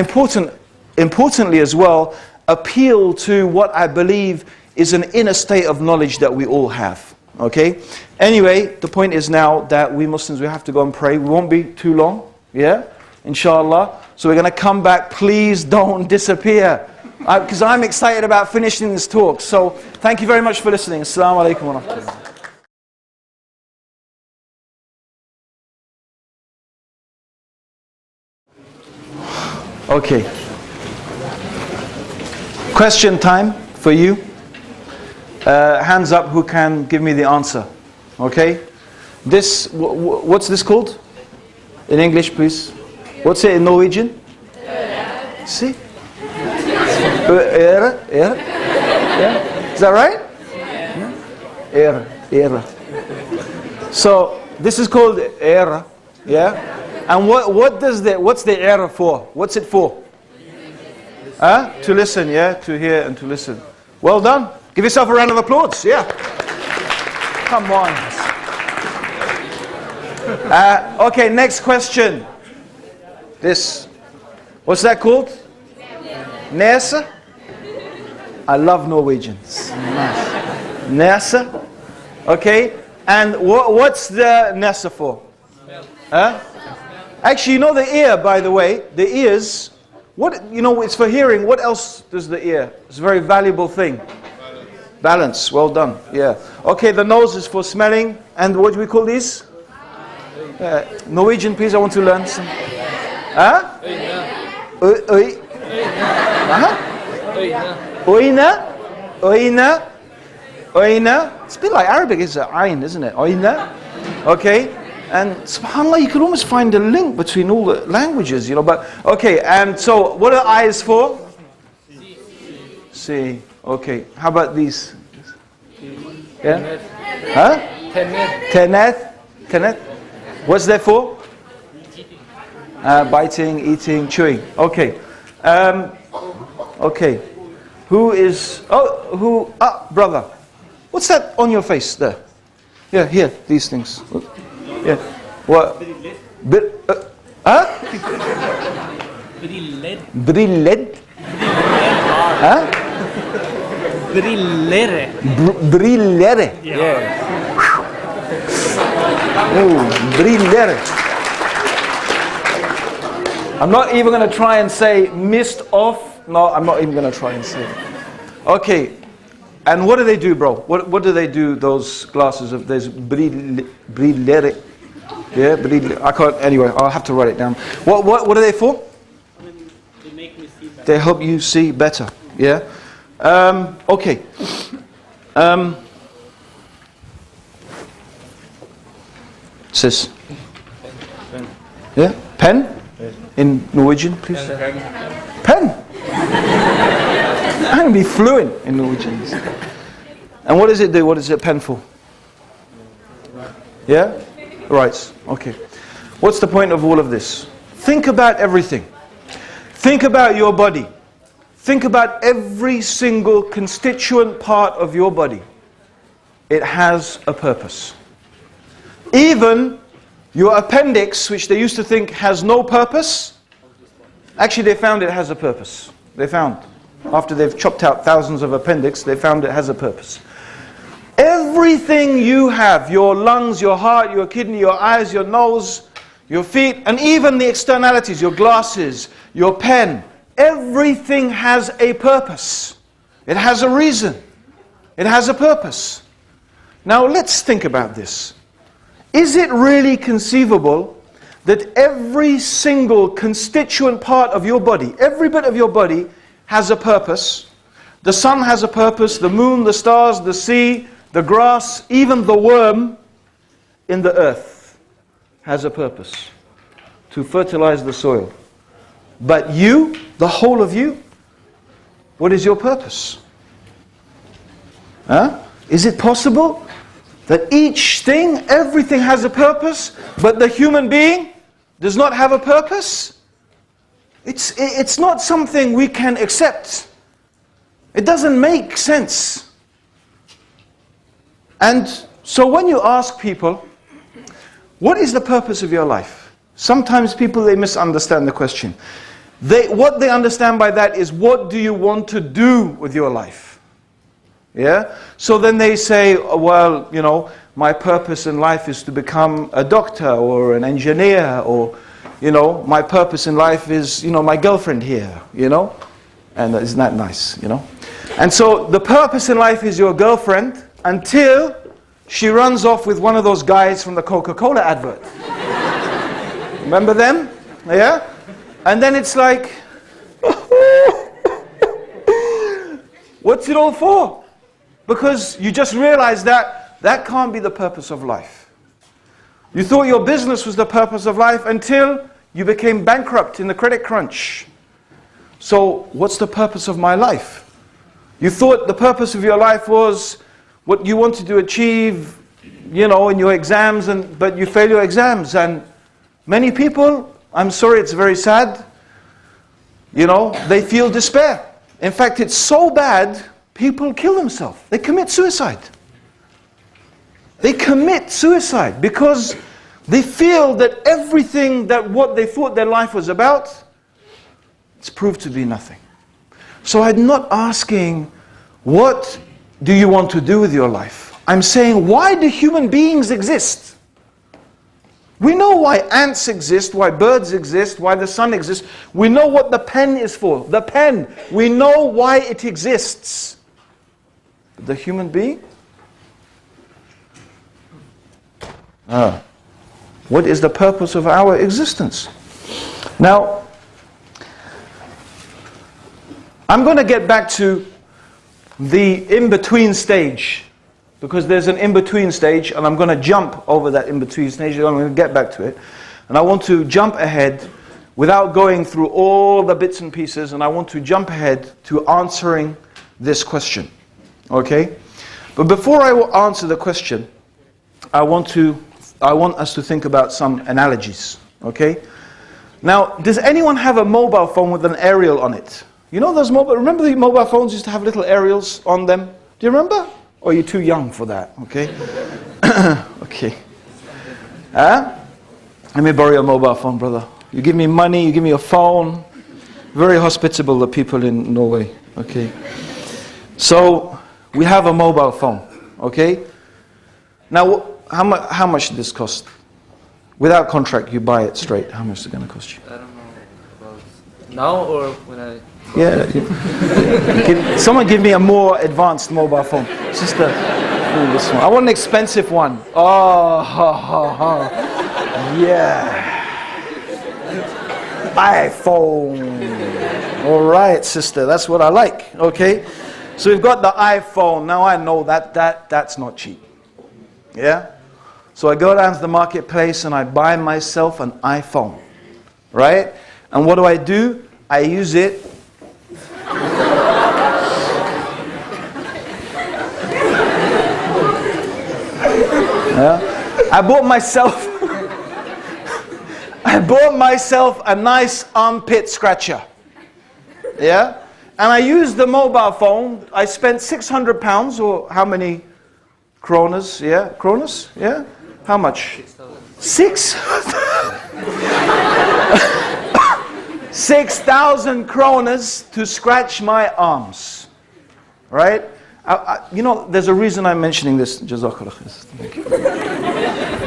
importantly as well, appeal to what I believe is an inner state of knowledge that we all have. Okay? Anyway, the point is now that we Muslims, we have to go and pray. We won't be too long. Yeah? Inshallah. So we're going to come back. Please don't disappear. Because I'm excited about finishing this talk. So thank you very much for listening. Assalamu alaikum wa rahmatullah. Okay. Question time for you. Hands up who can give me the answer. Okay? This, what's this called? In English, please. What's it in Norwegian? See? Yeah? Is that right? Yeah. So this is called era. Yeah? And what's the era for? What's it for? To listen, yeah? To hear and to listen. Well done. Give yourself a round of applause. Yeah. Come on. Okay, next question. This. What's that called? Nesa? I love Norwegians. Nesa? Okay. And what's the Nesa for? Huh? Actually, you know the ear, by the way, the ears, it's for hearing. What else does the ear? It's a very valuable thing. Balance. Well done. Yeah. Okay, the nose is for smelling. And what do we call these? Norwegian, please. I want to learn some. Huh? Oina. Oina. It's a bit like Arabic, it's ayn, isn't it? Oina. Okay. And subhanAllah, you could almost find a link between all the languages, you know. But okay, and so what are eyes for? See. Okay. How about these? Yeah? Huh? Teneth. Teneth. What's that for? Biting, eating, chewing. Okay. Okay. Who is... brother. What's that on your face there? Yeah, here. These things. Yeah. What? Huh? Brilled. Huh? Brillere. Brillere. Yeah. Oh, brillere. I'm not even going to try and say mist off. No, I'm not even going to try and say it. Okay. And what do they do, bro? What do they do, those glasses of... There's brillere. Yeah, brillere. I can't... Anyway, I'll have to write it down. What are they for? They make me see better. They help you see better. Yeah? Okay. Sis. Yeah? Pen? In Norwegian, please. Pen. I'm going to be fluent in Norwegian. And what does it do? What is it pen for? Yeah? Right. Okay. What's the point of all of this? Think about everything. Think about your body. Think about every single constituent part of your body. It has a purpose. Even your appendix, which they used to think has no purpose, actually they found it has a purpose. They found. After they've chopped out thousands of appendix, they found it has a purpose. Everything you have, your lungs, your heart, your kidney, your eyes, your nose, your feet, and even the externalities, your glasses, your pen, everything has a purpose. It has a reason. It has a purpose. Now let's think about this. Is it really conceivable that every single constituent part of your body, every bit of your body, has a purpose? The sun has a purpose, the moon, the stars, the sea, the grass, even the worm in the earth has a purpose to fertilize the soil. But you, the whole of you, what is your purpose? Huh? Is it possible that each thing, everything has a purpose, but the human being does not have a purpose? It's not something we can accept. It doesn't make sense. And so when you ask people, what is the purpose of your life? Sometimes people, they misunderstand the question. What they understand by that is, what do you want to do with your life? Yeah? So then they say, well, you know, my purpose in life is to become a doctor or an engineer, or, you know, my purpose in life is, you know, my girlfriend here, you know? And isn't that nice, you know? And so the purpose in life is your girlfriend until she runs off with one of those guys from the Coca-Cola advert. Remember them? Yeah? And then it's like, what's it all for? Because you just realize that that can't be the purpose of life. You thought your business was the purpose of life until you became bankrupt in the credit crunch. So what's the purpose of my life? You thought the purpose of your life was what you wanted to achieve, you know, in your exams, but you fail your exams. And many people, I'm sorry, it's very sad, you know, they feel despair. In fact, it's so bad, people kill themselves. They commit suicide. They commit suicide because they feel that everything that what they thought their life was about, it's proved to be nothing. So I'm not asking, what do you want to do with your life? I'm saying, why do human beings exist? We know why ants exist, why birds exist, why the sun exists. We know what the pen is for. The pen. We know why it exists. But the human being? What is the purpose of our existence? Now, I'm going to get back to the in-between stage because there's an in-between stage, and I'm going to jump over that in-between stage. I'm going to get back to it. And I want to jump ahead without going through all the bits and pieces, and I want to jump ahead to answering this question. Okay? But before I will answer the question, I want us to think about some analogies. Okay? Now, does anyone have a mobile phone with an aerial on it? You know those remember the mobile phones used to have little aerials on them? Do you remember? Or are you too young for that? Okay? Okay. Let me borrow your mobile phone, brother. You give me money, you give me a phone. Very hospitable, the people in Norway. Okay. So, we have a mobile phone. Okay? Now, how much did this cost? Without contract, you buy it straight. How much is it going to cost you? I don't know. About now or when I... Yeah. Someone give me a more advanced mobile phone. It's just this one. I want an expensive one. Oh, ha, ha, ha. Yeah. iPhone. All right, sister. That's what I like. Okay. So we've got the iPhone. Now I know that's not cheap. Yeah. So I go down to the marketplace and I buy myself an iPhone. Right? And what do? I use it. I bought myself a nice armpit scratcher. Yeah? And I used the mobile phone. I spent £600, or how many kronas? Yeah? Kronas? Yeah? How much? 6,000 kronas to scratch my arms. Right? You know, there's a reason I'm mentioning this. Jazakallah khair.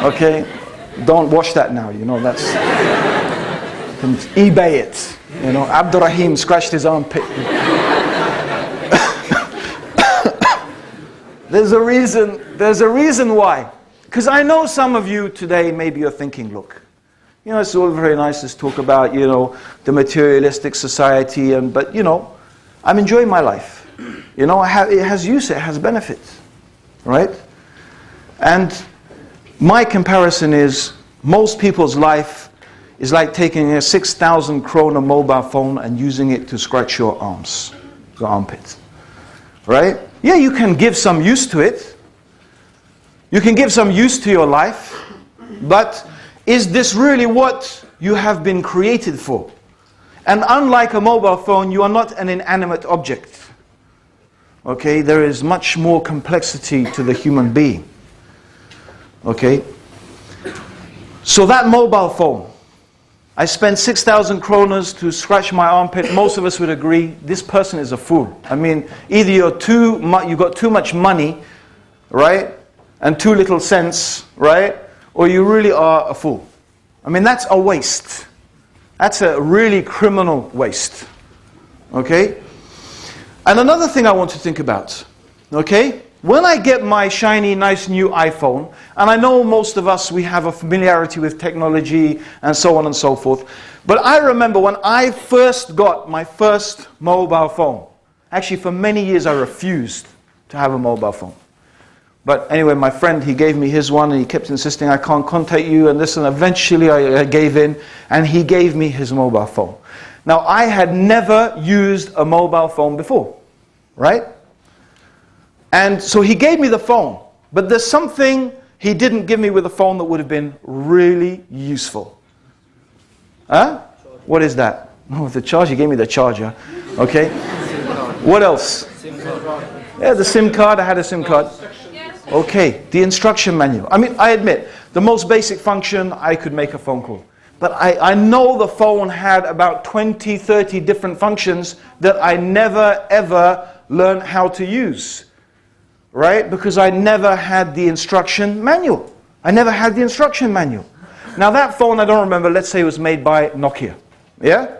Okay? Don't watch that now, you know, that's... You can eBay it. You know, Abdurraheem scratched his armpit. There's a reason why. Because I know some of you today, maybe you're thinking, look, you know, it's all very nice to talk about, you know, the materialistic society, but, you know, I'm enjoying my life. You know, it has use, it has benefits, right? And my comparison is, most people's life is like taking a 6,000 krona mobile phone and using it to scratch your arms, your armpits, right? Yeah, you can give some use to it. You can give some use to your life, but is this really what you have been created for? And unlike a mobile phone, you are not an inanimate object. Okay, there is much more complexity to the human being. Okay? So that mobile phone, I spent 6,000 kronas to scratch my armpit. Most of us would agree, this person is a fool. I mean, either you've got too much money, right? And too little sense, right? Or you really are a fool. I mean, that's a waste. That's a really criminal waste. Okay? And another thing I want to think about, okay? When I get my shiny, nice new iPhone, and I know most of us, we have a familiarity with technology and so on and so forth, but I remember when I first got my first mobile phone, actually for many years I refused to have a mobile phone. But anyway, my friend, he gave me his one and he kept insisting, I can't contact you and this, and eventually I gave in and he gave me his mobile phone. Now, I had never used a mobile phone before, right? And so he gave me the phone, but there's something he didn't give me with the phone that would have been really useful. Huh? What is that? Oh, the charger, he gave me the charger. Okay. What else? Yeah, the SIM card, I had a SIM card. Okay, the instruction manual. I mean, I admit, the most basic function, I could make a phone call. But I know the phone had about 20, 30 different functions that I never ever learned how to use. Right? Because I never had the instruction manual. I never had the instruction manual. Now that phone, I don't remember, let's say it was made by Nokia. Yeah?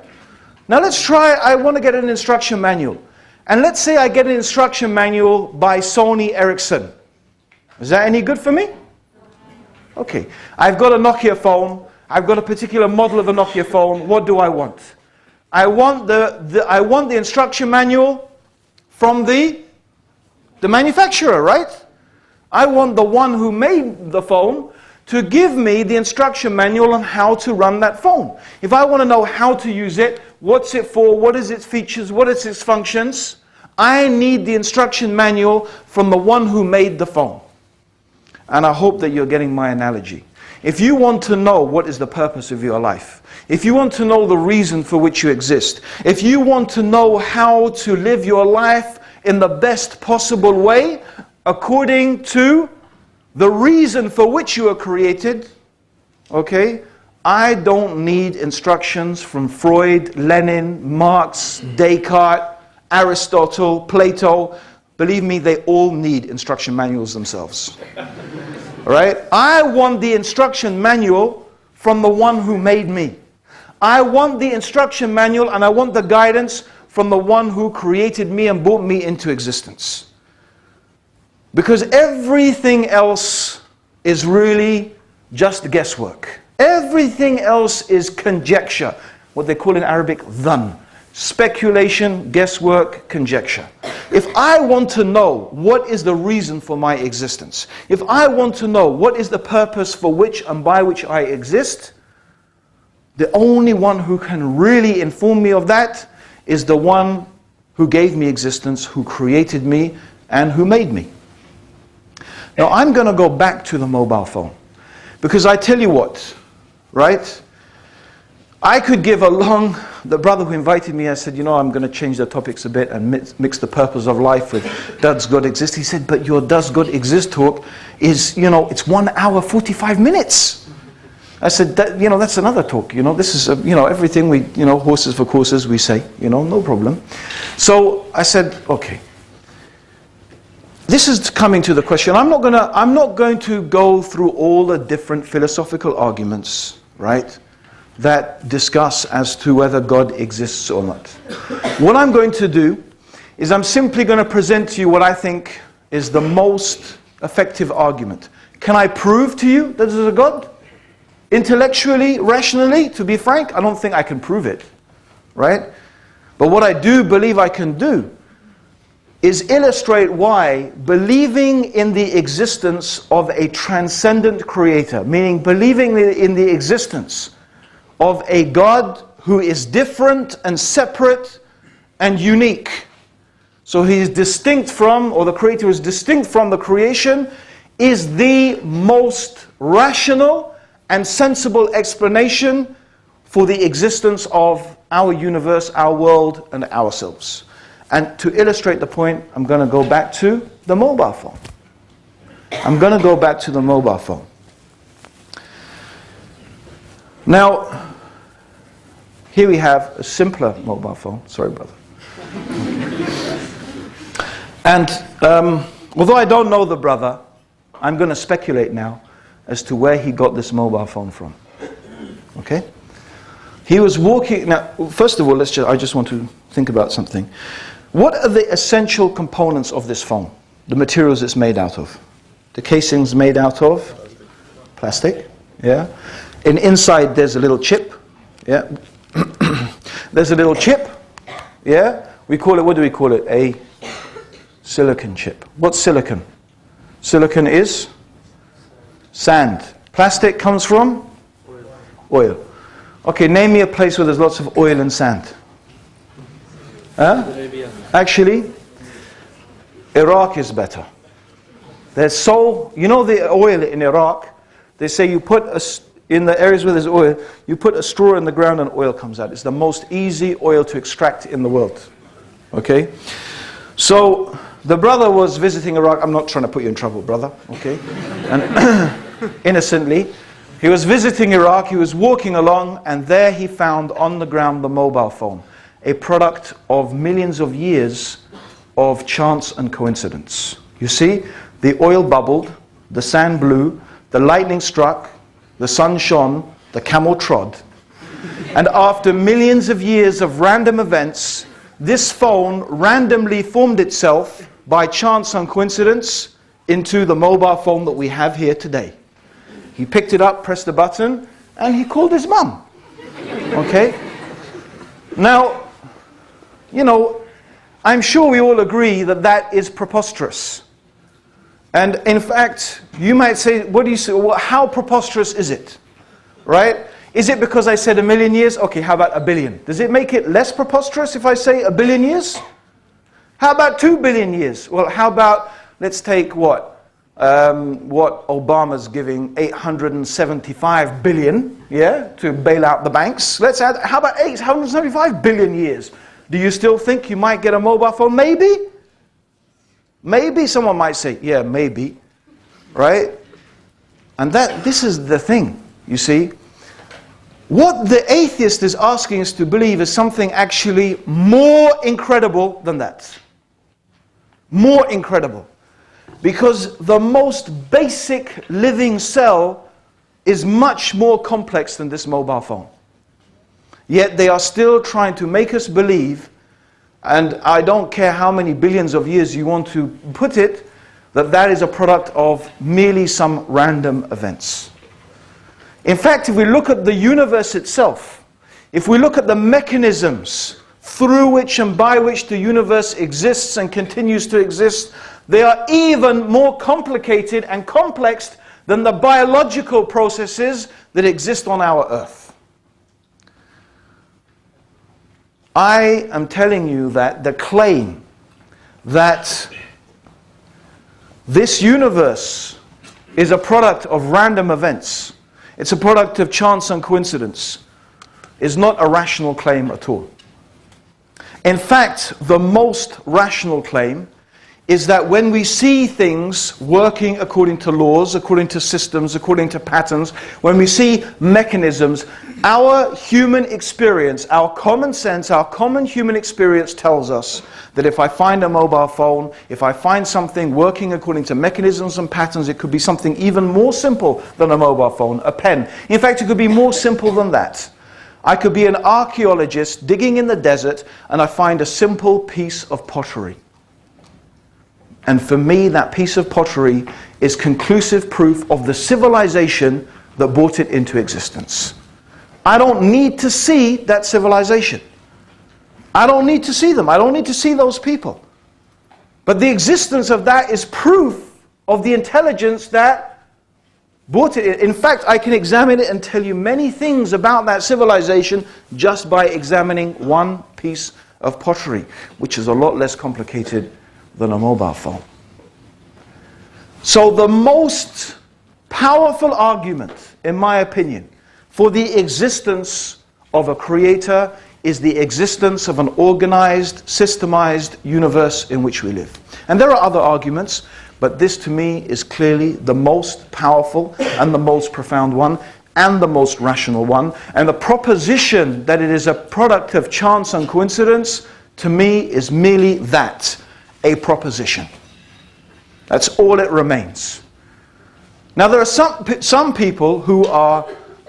Now let's try, I want to get an instruction manual. And let's say I get an instruction manual by Sony Ericsson. Is that any good for me? Okay. I've got a Nokia phone. I've got a particular model of a Nokia phone. What do I want? I want the instruction manual from the manufacturer, right? I want the one who made the phone to give me the instruction manual on how to run that phone. If I want to know how to use it, what's it for, what is its features, what is its functions, I need the instruction manual from the one who made the phone. And I hope that you're getting my analogy. If you want to know what is the purpose of your life, if you want to know the reason for which you exist, if you want to know how to live your life in the best possible way, according to the reason for which you were created, okay, I don't need instructions from Freud, Lenin, Marx, Descartes, Aristotle, Plato. Believe me, they all need instruction manuals themselves. All right? I want the instruction manual from the one who made me. I want the instruction manual and I want the guidance from the one who created me and brought me into existence. Because everything else is really just guesswork. Everything else is conjecture. What they call in Arabic, dhan. Speculation, guesswork, conjecture. If I want to know what is the reason for my existence, if I want to know what is the purpose for which and by which I exist, the only one who can really inform me of that is the one who gave me existence, who created me, and who made me. Now I'm going to go back to the mobile phone. Because I tell you what, right? I could give a long, the brother who invited me, I said, you know, I'm going to change the topics a bit and mix the purpose of life with does God exist? He said, but your does God exist talk is, you know, it's 1 hour, 45 minutes. I said, you know, that's another talk. You know, this is, you know, everything we, you know, horses for courses we say, you know, no problem. So I said, okay. This is coming to the question. I'm not going to go through all the different philosophical arguments, right, that discuss as to whether God exists or not. What I'm going to do is I'm simply going to present to you what I think is the most effective argument. Can I prove to you that there's a God? Intellectually, rationally, to be frank, I don't think I can prove it, right? But what I do believe I can do is illustrate why believing in the existence of a transcendent creator, meaning believing in the existence of a God who is different and separate and unique. So he is distinct from, or the creator is distinct from the creation, is the most rational and sensible explanation for the existence of our universe, our world, and ourselves. And to illustrate the point, I'm going to go back to the mobile phone. I'm going to go back to the mobile phone. Now, here we have a simpler mobile phone. Sorry, brother. And although I don't know the brother, I'm going to speculate now as to where he got this mobile phone from. Okay? He was walking. Now, first of all, I just want to think about something. What are the essential components of this phone? The materials it's made out of. The casing's made out of plastic. Yeah. And inside there's a little chip. Yeah. There's a little chip. Yeah. We call it, what do we call it? A silicon chip. What's silicon? Silicon is sand. Plastic comes from oil. Okay, name me a place where there's lots of oil and sand. Huh? Actually, Iraq is better. There's you know the oil in Iraq, they say you put in the areas where there's oil, you put a straw in the ground and oil comes out. It's the most easy oil to extract in the world. Okay? So, the brother was visiting Iraq. I'm not trying to put you in trouble, brother. Okay? And innocently, he was visiting Iraq, he was walking along, and there he found on the ground the mobile phone. A product of millions of years of chance and coincidence. You see, the oil bubbled, the sand blew, the lightning struck, the sun shone, the camel trod. And after millions of years of random events, this phone randomly formed itself by chance and coincidence into the mobile phone that we have here today. He picked it up, pressed the button, and he called his mum. Okay? Now, you know, I'm sure we all agree that that is preposterous. And in fact, you might say, what do you say? Well, how preposterous is it? Right? Is it because I said 1,000,000 years? Okay, how about 1,000,000,000? Does it make it less preposterous if I say 1,000,000,000 years? How about 2,000,000,000 years? Well, how about, let's take what Obama's giving, 875 billion, yeah, to bail out the banks. Let's add, how about 875 billion years? Do you still think you might get a mobile phone? Maybe. Maybe someone might say, yeah, maybe, right? And this is the thing, you see. What the atheist is asking us to believe is something actually more incredible than that. More incredible. Because the most basic living cell is much more complex than this mobile phone. Yet they are still trying to make us believe, and I don't care how many billions of years you want to put it, that is a product of merely some random events. In fact, if we look at the universe itself, if we look at the mechanisms through which and by which the universe exists and continues to exist, they are even more complicated and complex than the biological processes that exist on our earth. I am telling you that the claim that this universe is a product of random events, it's a product of chance and coincidence, is not a rational claim at all. In fact, the most rational claim is that when we see things working according to laws, according to systems, according to patterns, when we see mechanisms, our human experience, our common sense, our common human experience tells us that if I find a mobile phone, if I find something working according to mechanisms and patterns, it could be something even more simple than a mobile phone, a pen. In fact, it could be more simple than that. I could be an archaeologist digging in the desert and I find a simple piece of pottery. And for me, that piece of pottery is conclusive proof of the civilization that brought it into existence. I don't need to see that civilization. I don't need to see them. I don't need to see those people. But the existence of that is proof of the intelligence that brought it in. In fact, I can examine it and tell you many things about that civilization just by examining one piece of pottery, which is a lot less complicated than a mobile phone. So the most powerful argument, in my opinion, for the existence of a creator is the existence of an organized, systemized universe in which we live. And there are other arguments, but this to me is clearly the most powerful and the most profound one and the most rational one. And the proposition that it is a product of chance and coincidence, to me, is merely that. A proposition. That's all it remains. Now there are some people who are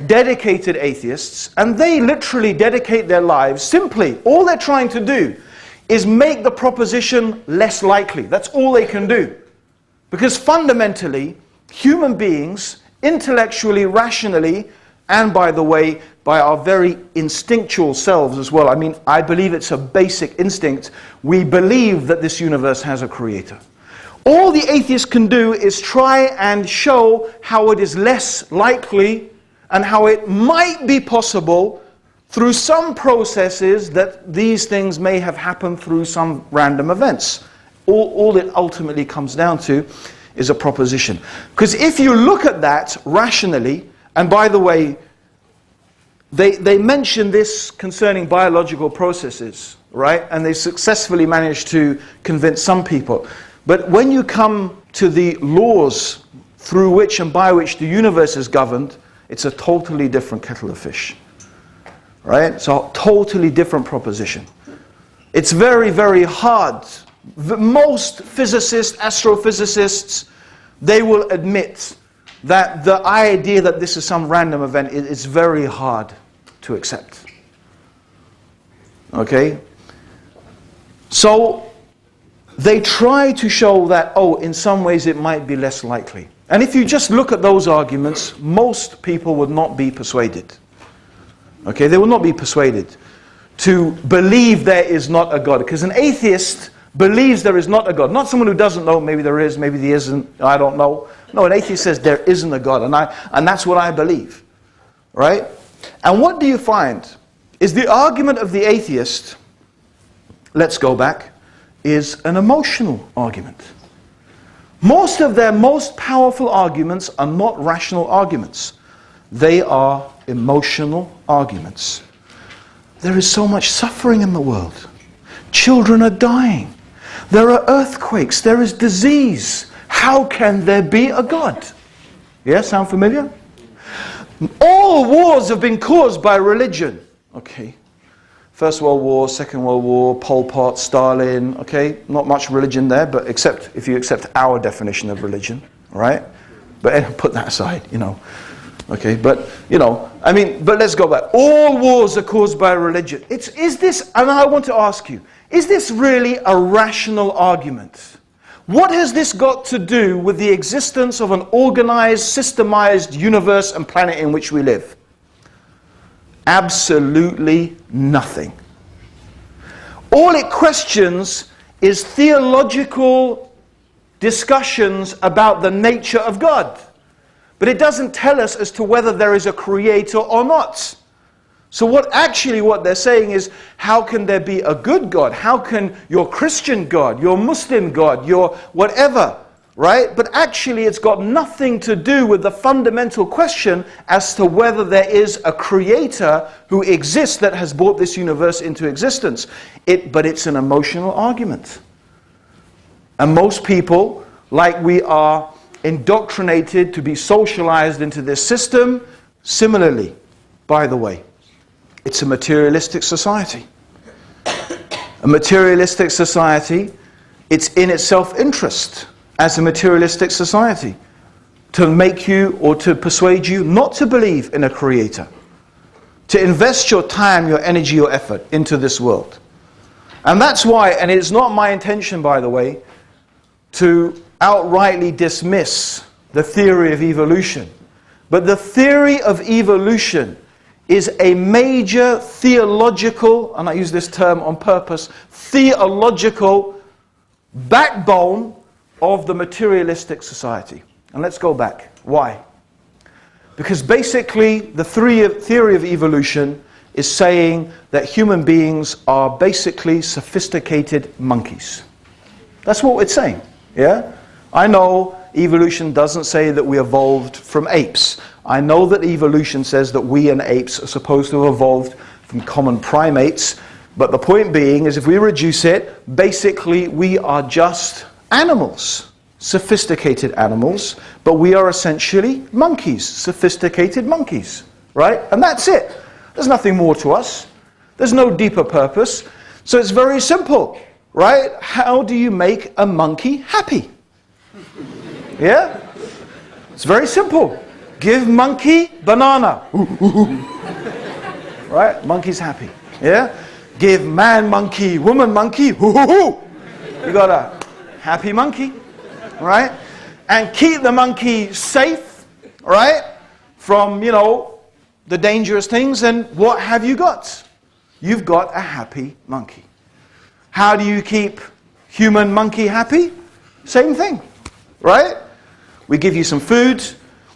dedicated atheists, and they literally dedicate their lives simply, all they're trying to do is make the proposition less likely. That's all they can do. Because fundamentally, human beings, intellectually, rationally, and by the way, by our very instinctual selves as well. I mean, I believe it's a basic instinct. We believe that this universe has a creator. All the atheist can do is try and show how it is less likely and how it might be possible through some processes that these things may have happened through some random events. All it ultimately comes down to is a proposition. Because if you look at that rationally, and by the way, they mention this concerning biological processes, right? And they successfully managed to convince some people. But when you come to the laws through which and by which the universe is governed, it's a totally different kettle of fish, right? It's a totally different proposition. It's very, very hard. Most physicists, astrophysicists, they will admit that the idea that this is some random event is very hard to accept. Okay? So they try to show that, oh, in some ways it might be less likely. And if you just look at those arguments, most people would not be persuaded. Okay? They will not be persuaded to believe there is not a God. Because an atheist believes there is not a God. Not someone who doesn't know, maybe there is, maybe there isn't, I don't know. No, an atheist says there isn't a God, and that's what I believe. Right? And what do you find? Is the argument of the atheist, let's go back, is an emotional argument. Most of their most powerful arguments are not rational arguments. They are emotional arguments. There is so much suffering in the world. Children are dying. There are earthquakes. There is disease. How can there be a God? Yeah, sound familiar? All wars have been caused by religion. Okay. First World War, Second World War, Pol Pot, Stalin. Okay, not much religion there, but except if you accept our definition of religion, right? But put that aside, you know. Okay, but you know, I mean, but let's go back. All wars are caused by religion. Is this, and I want to ask you, is this really a rational argument? What has this got to do with the existence of an organized, systemized universe and planet in which we live? Absolutely nothing. All it questions is theological discussions about the nature of God. But it doesn't tell us as to whether there is a creator or not. So what they're saying is, how can there be a good God? How can your Christian God, your Muslim God, your whatever, right? But actually it's got nothing to do with the fundamental question as to whether there is a creator who exists that has brought this universe into existence. But it's an emotional argument. And most people, like we are indoctrinated to be socialized into this system, similarly, by the way. It's a materialistic society. A materialistic society, it's in its self-interest as a materialistic society to make you or to persuade you not to believe in a creator. To invest your time, your energy, your effort into this world. And that's why, and it's not my intention, by the way, to outrightly dismiss the theory of evolution. But the theory of evolution is a major theological, and I use this term on purpose, theological backbone of the materialistic society. And let's go back. Why? Because basically the theory of evolution is saying that human beings are basically sophisticated monkeys. That's what it's saying. Yeah? I know evolution doesn't say that we evolved from apes. I know that evolution says that we and apes are supposed to have evolved from common primates. But the point being is, if we reduce it, basically we are just animals. Sophisticated animals. But we are essentially monkeys. Sophisticated monkeys. Right? And that's it. There's nothing more to us. There's no deeper purpose. So it's very simple. Right? How do you make a monkey happy? Yeah? It's very simple. Give monkey banana. Right? Monkey's happy. Yeah? Give man monkey, woman monkey. You got a happy monkey. Right? And keep the monkey safe. Right? From, the dangerous things. And what have you got? You've got a happy monkey. How do you keep human monkey happy? Same thing. Right? We give you some food.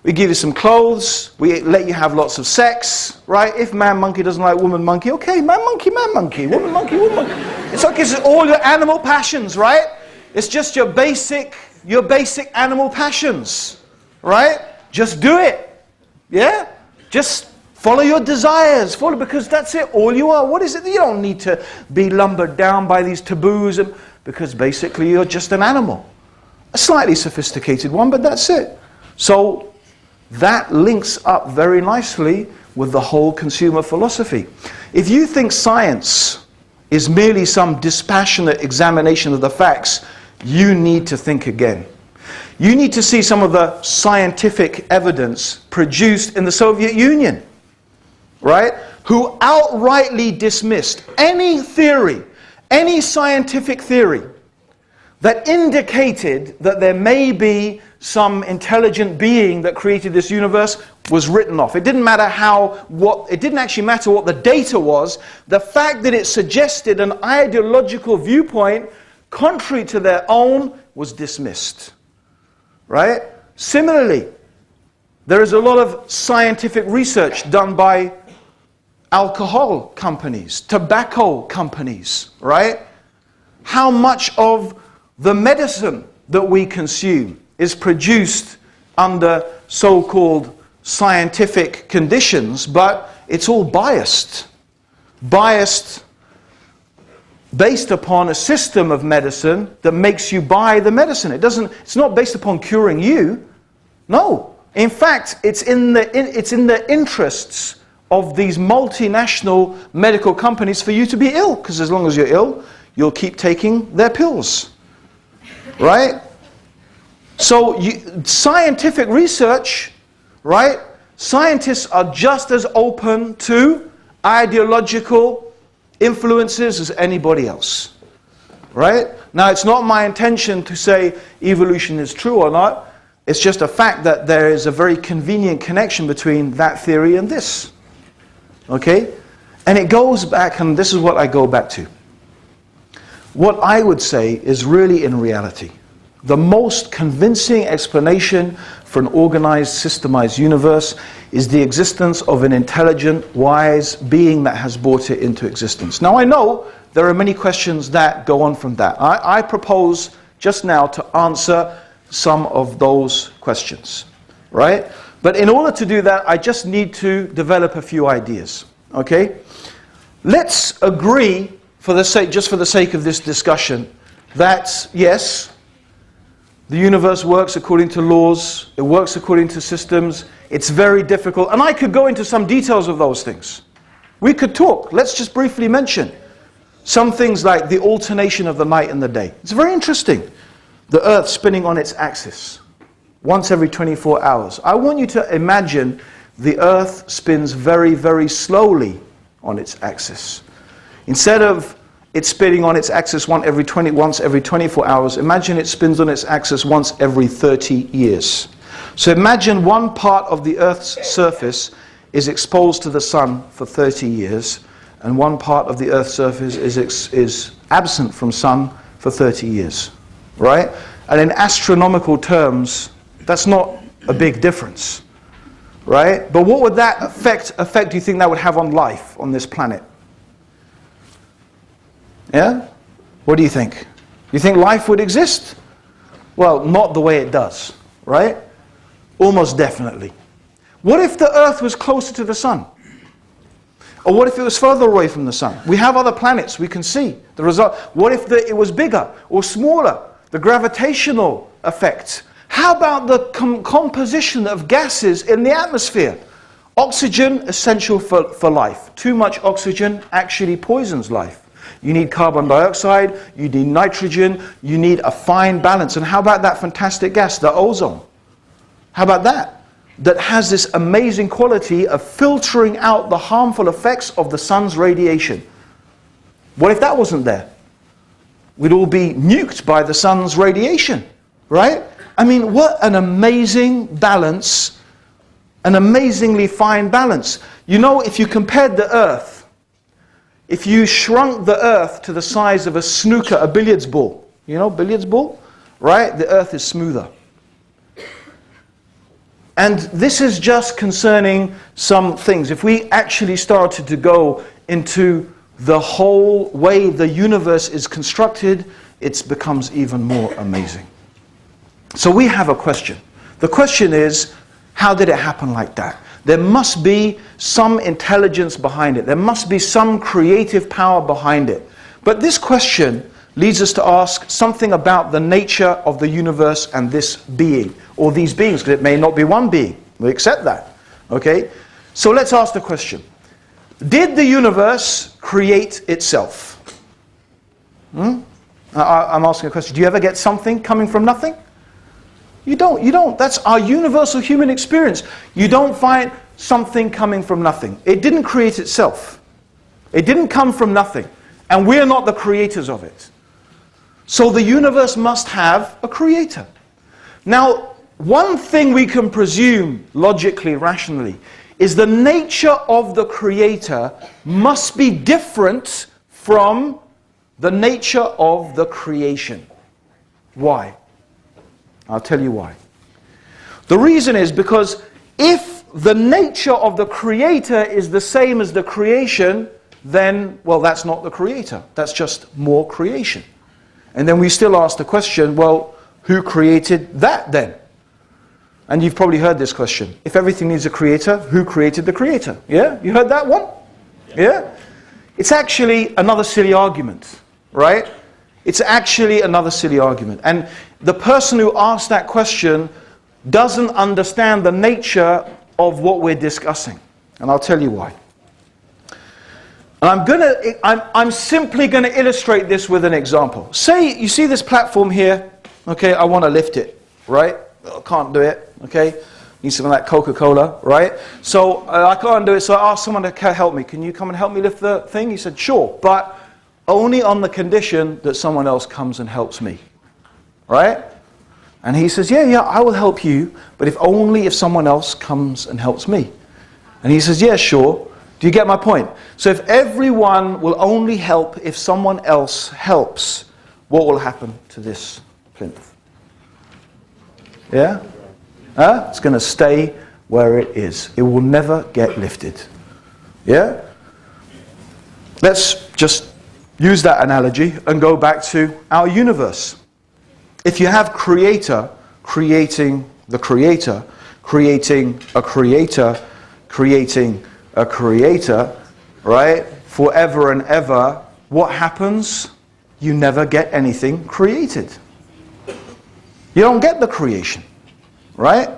We give you some clothes. We let you have lots of sex. Right? If man monkey doesn't like woman monkey, okay, man monkey, woman monkey, woman monkey. It's okay, it's all your animal passions, right? It's just your basic animal passions. Right? Just do it. Yeah? Just follow your desires. Because that's it. All you are. What is it? You don't need to be lumbered down by these taboos. Because basically you're just an animal. A slightly sophisticated one, but that's it. So that links up very nicely with the whole consumer philosophy. If you think science is merely some dispassionate examination of the facts, you need to think again. You need to see some of the scientific evidence produced in the Soviet Union, right? Who outrightly dismissed any theory, any scientific theory that indicated that there may be some intelligent being that created this universe was written off. It didn't matter it didn't actually matter what the data was. The fact that it suggested an ideological viewpoint contrary to their own, was dismissed. Right? Similarly, there is a lot of scientific research done by alcohol companies, tobacco companies, right? How much of the medicine that we consume is produced under so-called scientific conditions, but it's all biased. Biased based upon a system of medicine that makes you buy the medicine. It's not based upon curing you. No. In fact, it's in the interests of these multinational medical companies for you to be ill, because as long as you're ill, you'll keep taking their pills. Right? So scientific research, right? Scientists are just as open to ideological influences as anybody else. Right? Now, it's not my intention to say evolution is true or not. It's just a fact that there is a very convenient connection between that theory and this. Okay? And it goes back, and this is what I go back to. What I would say is really, in reality, the most convincing explanation for an organized, systemized universe is the existence of an intelligent, wise being that has brought it into existence. Now, I know there are many questions that go on from that. I propose just now to answer some of those questions, right? But in order to do that, I just need to develop a few ideas, okay? Let's agree, just for the sake of this discussion, that yes, the universe works according to laws, it works according to systems, it's very difficult, and I could go into some details of those things. We could talk. Let's just briefly mention some things like the alternation of the night and the day. It's very interesting. The Earth spinning on its axis once every 24 hours. I want you to imagine the Earth spins very, very slowly on its axis. Instead of it spinning on its axis once every 24 hours, imagine it spins on its axis once every 30 years. So imagine one part of the Earth's surface is exposed to the sun for 30 years, and one part of the Earth's surface is absent from sun for 30 years. Right? And in astronomical terms, that's not a big difference. Right? But what would that effect do you think that would have on life on this planet? Yeah? What do you think? You think life would exist? Well, not the way it does. Right? Almost definitely. What if the Earth was closer to the sun? Or what if it was further away from the sun? We have other planets we can see the result. What if it was bigger or smaller? The gravitational effect. How about the composition of gases in the atmosphere? Oxygen, essential for life. Too much oxygen actually poisons life. You need carbon dioxide, you need nitrogen, you need a fine balance. And how about that fantastic gas, the ozone? How about that? That has this amazing quality of filtering out the harmful effects of the sun's radiation. What if that wasn't there? We'd all be nuked by the sun's radiation, right? I mean, what an amazing balance, an amazingly fine balance. You know, if you compared the Earth, if you shrunk the Earth to the size of a snooker, a billiards ball, you know, billiards ball, right? The Earth is smoother. And this is just concerning some things. If we actually started to go into the whole way the universe is constructed, it becomes even more amazing. So we have a question. The question is, how did it happen like that? There must be some intelligence behind it. There must be some creative power behind it. But this question leads us to ask something about the nature of the universe and this being, or these beings, because it may not be one being. We accept that. Okay? So let's ask the question. Did the universe create itself? I'm asking a question. Do you ever get something coming from nothing? You don't. That's our universal human experience. You don't find something coming from nothing. It didn't create itself. It didn't come from nothing. And we're not the creators of it. So the universe must have a creator. Now, one thing we can presume logically, rationally, is the nature of the creator must be different from the nature of the creation. Why? I'll tell you why. The reason is because if the nature of the creator is the same as the creation, then, well, that's not the creator. That's just more creation. And then we still ask the question, well, who created that then? And you've probably heard this question. If everything needs a creator, who created the creator? Yeah? You heard that one? Yeah? It's actually another silly argument, right? It's actually another silly argument. And the person who asked that question doesn't understand the nature of what we're discussing. And I'll tell you why. And I'm simply going to illustrate this with an example. Say you see this platform here, okay, I want to lift it, right? I can't do it, okay? Need some of that Coca-Cola, right? So I can't do it, so I asked someone to help me. Can you come and help me lift the thing? He said, sure, but only on the condition that someone else comes and helps me, right? And he says, yeah, I will help you, but only if someone else comes and helps me. And he says, yeah, sure. Do you get my point? So if everyone will only help if someone else helps, what will happen to this plinth? Yeah? It's going to stay where it is. It will never get lifted. Yeah? Let's just use that analogy and go back to our universe. If you have creator creating the creator, creating a creator, creating a creator, right? Forever and ever, what happens? You never get anything created. You don't get the creation, right?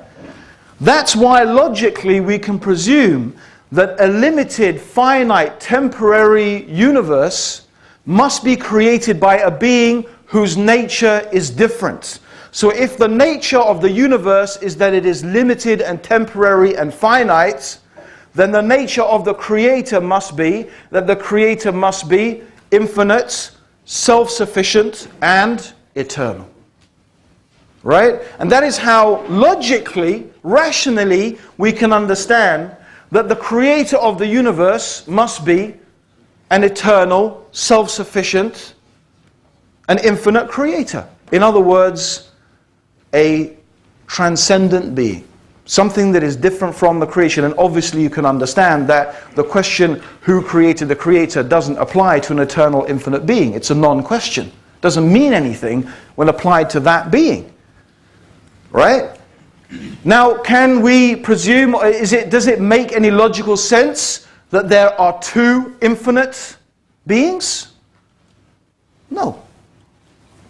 That's why logically we can presume that a limited, finite, temporary universe must be created by a being whose nature is different. So if the nature of the universe is that it is limited and temporary and finite, then the nature of the creator must be that the creator must be infinite, self-sufficient, and eternal. Right? And that is how logically, rationally, we can understand that the creator of the universe must be an eternal, self-sufficient, and infinite creator. In other words, a transcendent being. Something that is different from the creation. And obviously you can understand that the question, who created the creator, doesn't apply to an eternal, infinite being. It's a non-question. It doesn't mean anything when applied to that being. Right? Now, can we presume, does it make any logical sense that there are two infinite beings? No.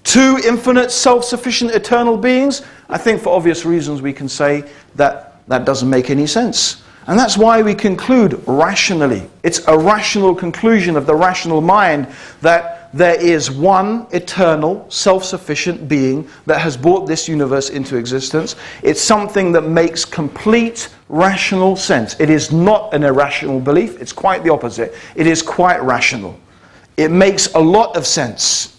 Two infinite, self-sufficient, eternal beings? I think for obvious reasons we can say that that doesn't make any sense. And that's why we conclude rationally. It's a rational conclusion of the rational mind that there is one eternal, self-sufficient being that has brought this universe into existence. It's something that makes complete rational sense. It is not an irrational belief. It's quite the opposite. It is quite rational. It makes a lot of sense.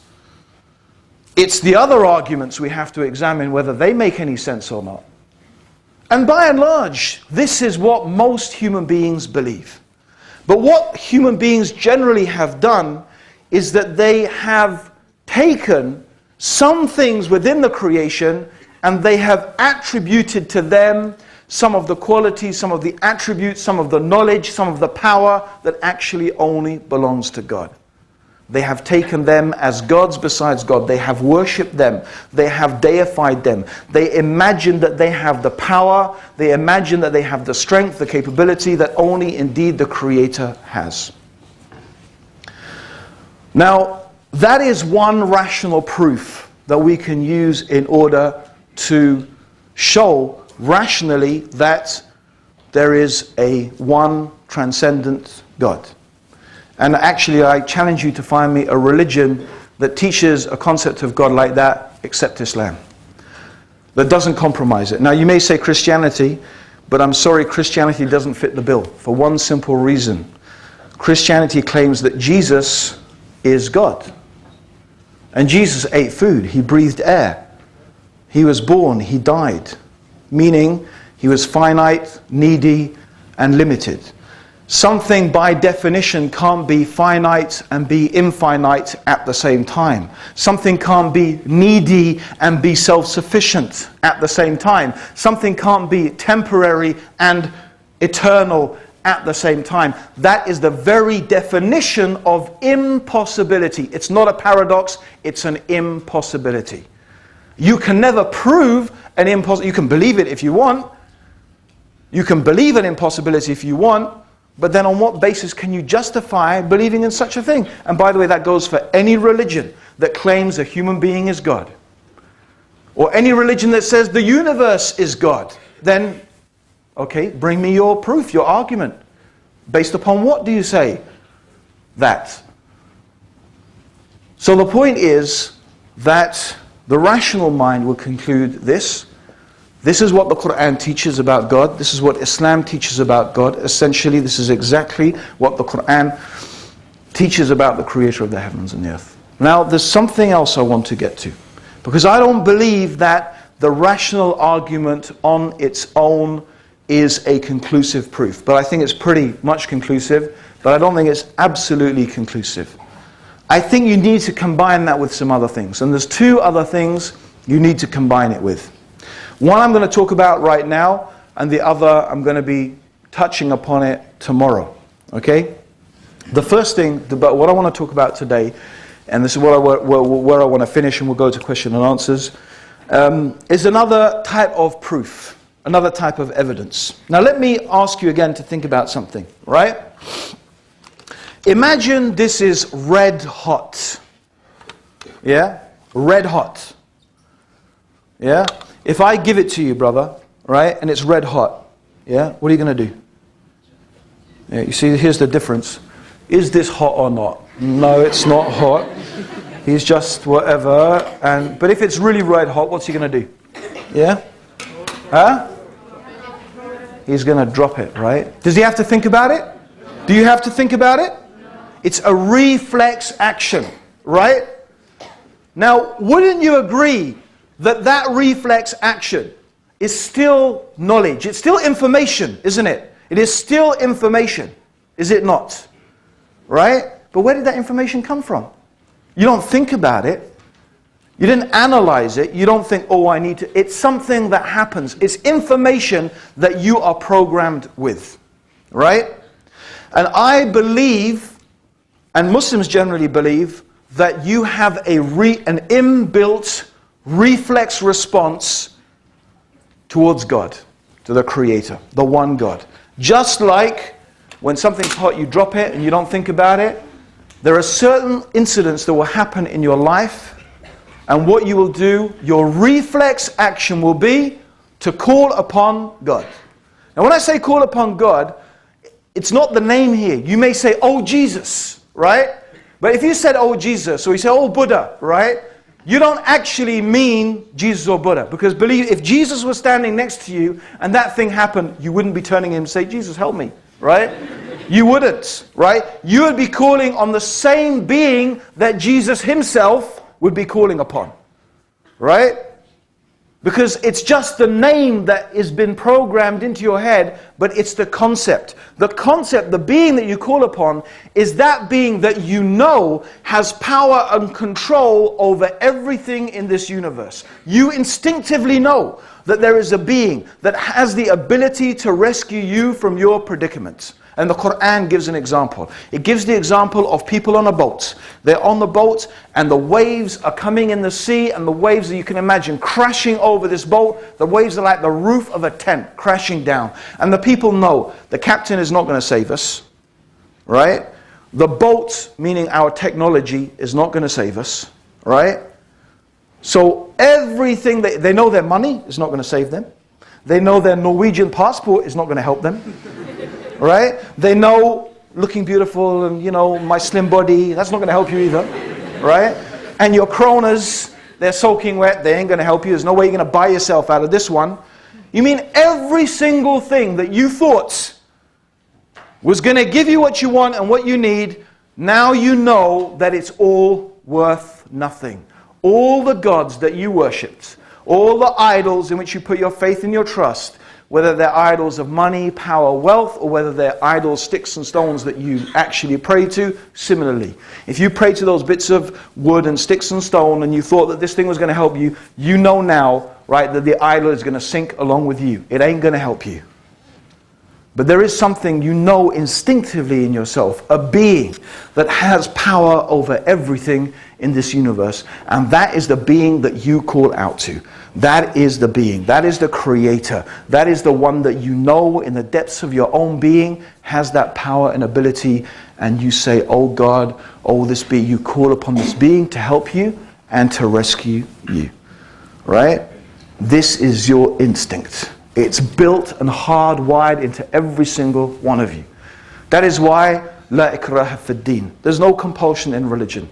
It's the other arguments we have to examine whether they make any sense or not. And by and large, this is what most human beings believe. But what human beings generally have done is that they have taken some things within the creation and they have attributed to them some of the qualities, some of the attributes, some of the knowledge, some of the power that actually only belongs to God. They have taken them as gods besides God. They have worshipped them. They have deified them. They imagine that they have the power. They imagine that they have the strength, the capability that only indeed the Creator has. Now, that is one rational proof that we can use in order to show rationally that there is a one transcendent God. And actually, I challenge you to find me a religion that teaches a concept of God like that, except Islam. That doesn't compromise it. Now, you may say Christianity, but I'm sorry, Christianity doesn't fit the bill for one simple reason. Christianity claims that Jesus is God. And Jesus ate food. He breathed air. He was born. He died. Meaning, he was finite, needy, and limited. Something by definition can't be finite and be infinite at the same time. Something can't be needy and be self-sufficient at the same time. Something can't be temporary and eternal at the same time. That is the very definition of impossibility. It's not a paradox, it's an impossibility. You can never prove an impossibility. You can believe it if you want. You can believe an impossibility if you want. But then on what basis can you justify believing in such a thing? And by the way, that goes for any religion that claims a human being is God. Or any religion that says the universe is God. Then, okay, bring me your proof, your argument. Based upon what do you say that? So the point is that the rational mind will conclude this. This is what the Quran teaches about God. This is what Islam teaches about God. Essentially, this is exactly what the Quran teaches about the Creator of the heavens and the earth. Now, there's something else I want to get to. Because I don't believe that the rational argument on its own is a conclusive proof. But I think it's pretty much conclusive. But I don't think it's absolutely conclusive. I think you need to combine that with some other things. And there's two other things you need to combine it with. One I'm going to talk about right now, and the other I'm going to be touching upon it tomorrow. Okay? The first thing, what I want to talk about today, and this is where I want to finish, and we'll go to question and answers, is another type of proof, another type of evidence. Now let me ask you again to think about something, right? Imagine this is red hot. Yeah? Red hot. Yeah? If I give it to you, brother, right, and it's red hot, yeah, what are you going to do? Yeah, you see, here's the difference. Is this hot or not? No, it's not hot. He's just whatever. But if it's really red hot, what's he going to do? Yeah? Huh? He's going to drop it, right? Does he have to think about it? Do you have to think about it? It's a reflex action, right? Now, wouldn't you agree that that reflex action is still knowledge? It's still information, isn't it? It is still information, is it not? Right? But where did that information come from? You don't think about it. You didn't analyze it. You don't think, oh, I need to. It's something that happens. It's information that you are programmed with. Right? And I believe, and Muslims generally believe, that you have an inbuilt reflex response towards God, to the Creator, the one God. Just like when something's hot, you drop it and you don't think about it. There are certain incidents that will happen in your life, and what you will do, your reflex action will be to call upon God. Now when I say call upon God, it's not the name here. You may say, oh Jesus, right? But if you said, oh Jesus, or you say, oh Buddha, right? You don't actually mean Jesus or Buddha. Because believe, if Jesus was standing next to you and that thing happened, you wouldn't be turning him and say, Jesus, help me, right? You wouldn't, right? You would be calling on the same being that Jesus himself would be calling upon, right? Because it's just the name that has been programmed into your head, but it's the concept. The concept, the being that you call upon, is that being that you know has power and control over everything in this universe. You instinctively know that there is a being that has the ability to rescue you from your predicament. And the Quran gives an example. It gives the example of people on a boat. They're on the boat and the waves are coming in the sea, and the waves that you can imagine crashing over this boat. The waves are like the roof of a tent crashing down. And the people know the captain is not going to save us, right? The boat, meaning our technology, is not going to save us, right? So everything, they know their money is not going to save them. They know their Norwegian passport is not going to help them. Right? They know looking beautiful and, you know, my slim body, that's not going to help you either. Right? And your kronas, they're soaking wet, they ain't going to help you. There's no way you're going to buy yourself out of this one. You mean every single thing that you thought was going to give you what you want and what you need, now you know that it's all worth nothing. All the gods that you worshipped, all the idols in which you put your faith and your trust, whether they're idols of money, power, wealth, or whether they're idols, sticks and stones that you actually pray to, similarly. If you pray to those bits of wood and sticks and stone and you thought that this thing was going to help you, you know now, right, that the idol is going to sink along with you. It ain't going to help you. But there is something you know instinctively in yourself, a being that has power over everything in this universe. And that is the being that you call out to. That is the being. That is the creator. That is the one that you know in the depths of your own being has that power and ability. And you say, oh God, oh this being. You call upon this being to help you and to rescue you. Right? This is your instinct. It's built and hardwired into every single one of you. That is why la ikraha fid din. There's no compulsion in religion.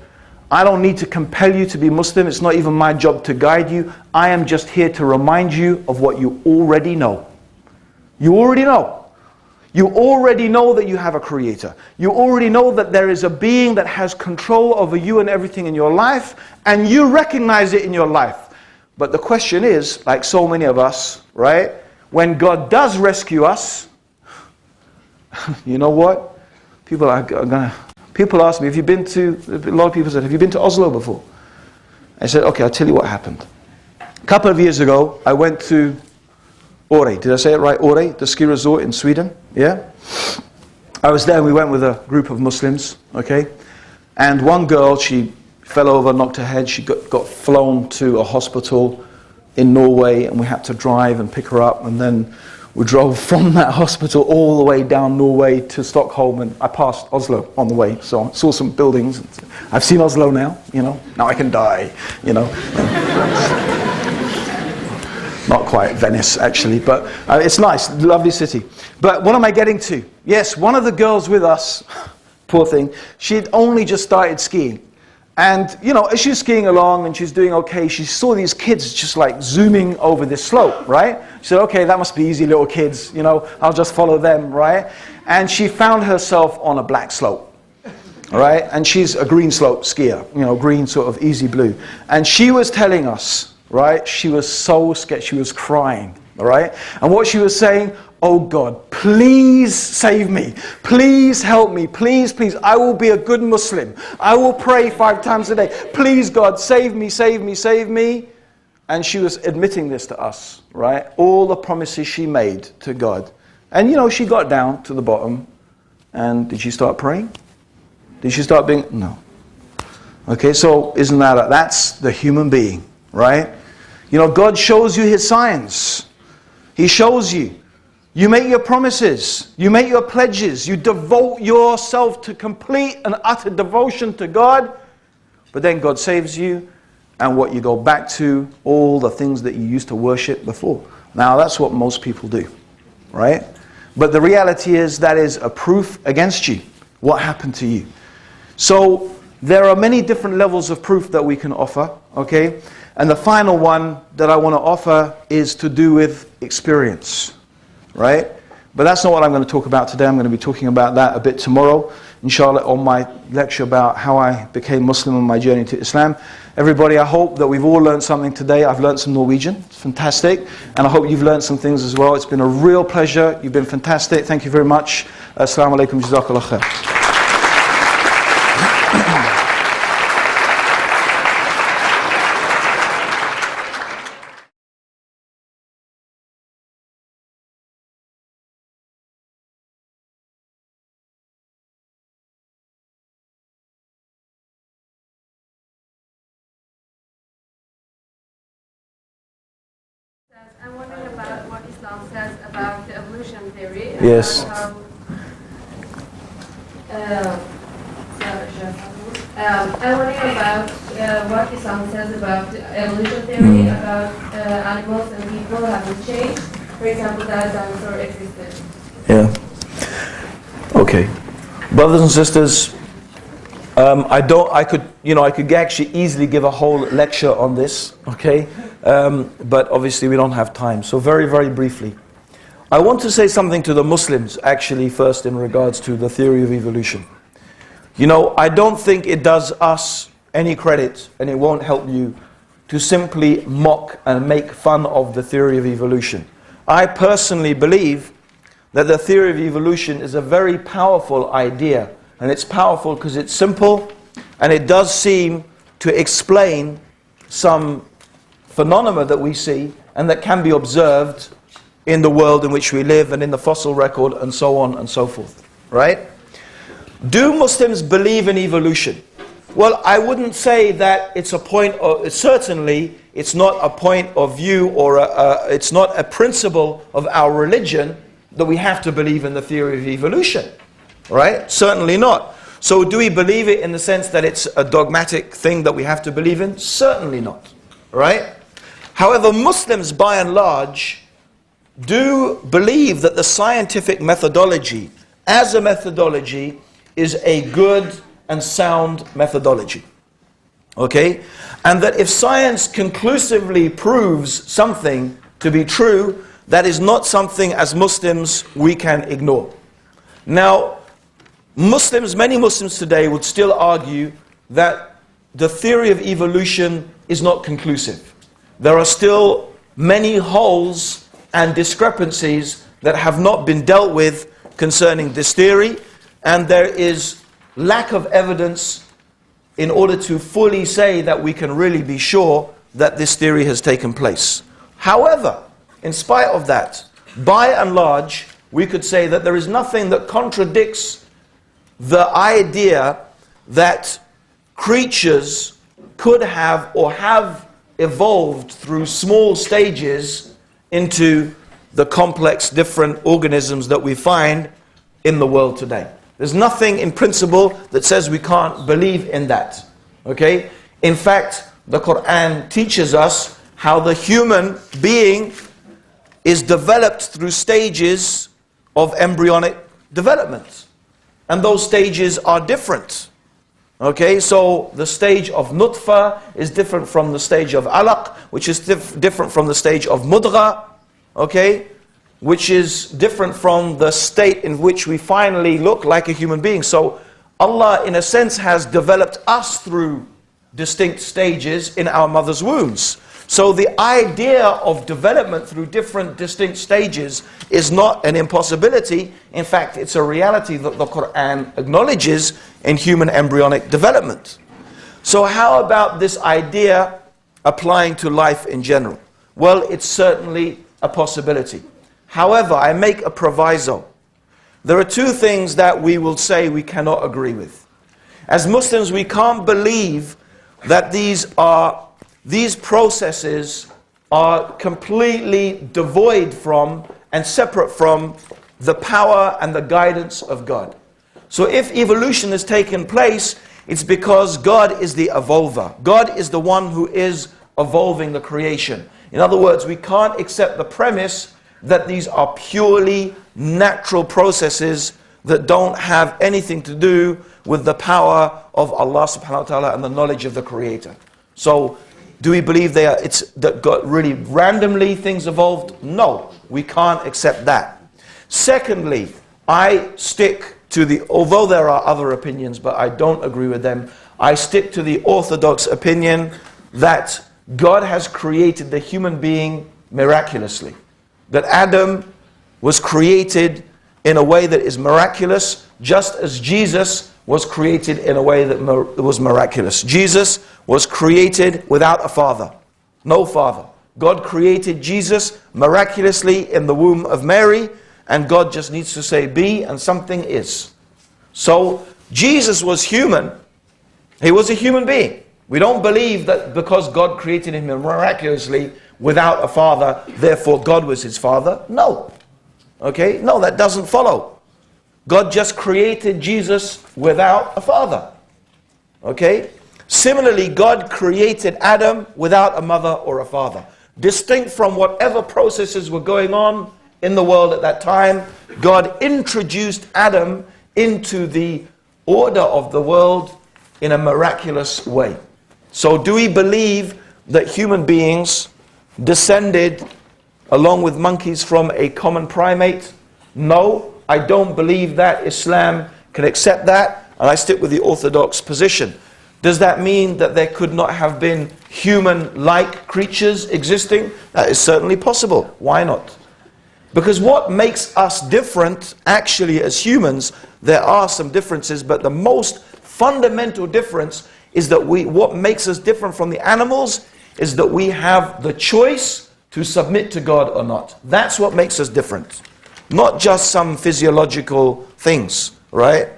I don't need to compel you to be Muslim. It's not even my job to guide you. I am just here to remind you of what you already know. You already know. You already know that you have a creator. You already know that there is a being that has control over you and everything in your life, and you recognize it in your life. But the question is, like so many of us, right? When God does rescue us, you know what? People ask me, have you been to, a lot of people said, have you been to Oslo before? I said, okay, I'll tell you what happened. A couple of years ago, I went to Åre. Did I say it right? Åre, the ski resort in Sweden. Yeah? I was there and we went with a group of Muslims, okay? And one girl, she fell over, knocked her head. She got flown to a hospital in Norway, and we had to drive and pick her up, and then we drove from that hospital all the way down Norway to Stockholm, and I passed Oslo on the way, so I saw some buildings. I've seen Oslo now, you know, now I can die, you know. Not quite Venice, actually, but it's nice, lovely city. But what am I getting to? Yes, one of the girls with us, poor thing, she'd only just started skiing. And, you know, as she's skiing along and she's doing okay, she saw these kids just like zooming over this slope, right? She said, okay, that must be easy little kids, you know, I'll just follow them, right? And she found herself on a black slope, all right? And she's a green slope skier, you know, green sort of easy blue. And she was telling us, right, she was so scared, she was crying, all right? And what she was saying, oh God, please save me. Please help me. Please, please. I will be a good Muslim. I will pray 5 times a day. Please, God, save me, save me, save me. And she was admitting this to us, right? All the promises she made to God. And, you know, she got down to the bottom. And did she start praying? Did she start being... No. Okay, so isn't that's the human being, right? You know, God shows you His signs. He shows you. You make your promises, you make your pledges, you devote yourself to complete and utter devotion to God, but then God saves you, and what you go back to, all the things that you used to worship before. Now that's what most people do, right? But the reality is that is a proof against you, what happened to you. So there are many different levels of proof that we can offer, okay? And the final one that I want to offer is to do with experience. Right? But that's not what I'm going to talk about today. I'm going to be talking about that a bit tomorrow, inshallah, on my lecture about how I became Muslim on my journey to Islam. Everybody, I hope that we've all learned something today. I've learned some Norwegian. It's fantastic. And I hope you've learned some things as well. It's been a real pleasure. You've been fantastic. Thank you very much. Assalamu alaikum. Jazakallah khair. I'm wondering about what Islam says about the evolution theory. Yes. I'm wondering about what Islam says about the evolution theory, about animals and people having changed. For example, that dinosaur existed. Yeah. Okay. Brothers and sisters, I could actually easily give a whole lecture on this, okay? But obviously we don't have time. So very, very briefly. I want to say something to the Muslims, actually, first in regards to the theory of evolution. You know, I don't think it does us any credit, and it won't help you, to simply mock and make fun of the theory of evolution. I personally believe that the theory of evolution is a very powerful idea. And it's powerful because it's simple, and it does seem to explain some phenomena that we see and that can be observed in the world in which we live and in the fossil record and so on and so forth. Right? Do Muslims believe in evolution? Well, I wouldn't say that it's a point of, certainly it's not a point of view or it's not a principle of our religion that we have to believe in the theory of evolution. Right? Certainly not. So do we believe it in the sense that it's a dogmatic thing that we have to believe in? Certainly not. Right? However, Muslims by and large do believe that the scientific methodology as a methodology is a good and sound methodology. Okay? And that if science conclusively proves something to be true, that is not something as Muslims we can ignore. Now, many Muslims today would still argue that the theory of evolution is not conclusive. There are still many holes and discrepancies that have not been dealt with concerning this theory, and there is lack of evidence in order to fully say that we can really be sure that this theory has taken place. However, in spite of that, by and large, we could say that there is nothing that contradicts the idea that creatures could have or have evolved through small stages into the complex different organisms that we find in the world today. There's nothing in principle that says we can't believe in that. Okay? In fact, the Quran teaches us how the human being is developed through stages of embryonic development. And those stages are different. Okay, so the stage of nutfa is different from the stage of alaq, which is different from the stage of mudgha, okay, which is different from the state in which we finally look like a human being. So Allah, in a sense, has developed us through distinct stages in our mother's wombs. So the idea of development through different distinct stages is not an impossibility. In fact, it's a reality that the Quran acknowledges in human embryonic development. So how about this idea applying to life in general? Well, it's certainly a possibility. However, I make a proviso. There are two things that we will say we cannot agree with. As Muslims, we can't believe that these processes are completely devoid from and separate from the power and the guidance of God. So if evolution has taken place, it's because God is the evolver. God is the one who is evolving the creation. In other words, we can't accept the premise that these are purely natural processes that don't have anything to do with the power of Allah subhanahu wa ta'ala and the knowledge of the Creator. So, do we believe that God really randomly things evolved? No, we can't accept that. Secondly, I stick to although there are other opinions, but I don't agree with them, I stick to the orthodox opinion that God has created the human being miraculously. That Adam was created in a way that is miraculous, just as Jesus was created in a way that was miraculous. Jesus was created without a father, no father. God created Jesus miraculously in the womb of Mary, and God just needs to say be, and something is. So Jesus was human. He was a human being. We don't believe that because God created him miraculously without a father, therefore God was his father. No. Okay? No, that doesn't follow. God just created Jesus without a father. Okay? Similarly, God created Adam without a mother or a father. Distinct from whatever processes were going on in the world at that time, God introduced Adam into the order of the world in a miraculous way. So do we believe that human beings descended along with monkeys from a common primate? No, I don't believe that. Islam can accept that, and I stick with the orthodox position. Does that mean that there could not have been human-like creatures existing? That is certainly possible. Why not? Because what makes us different, actually as humans, there are some differences, but the most fundamental difference is that what makes us different from the animals is that we have the choice to submit to God or not. That's what makes us different. Not just some physiological things, right?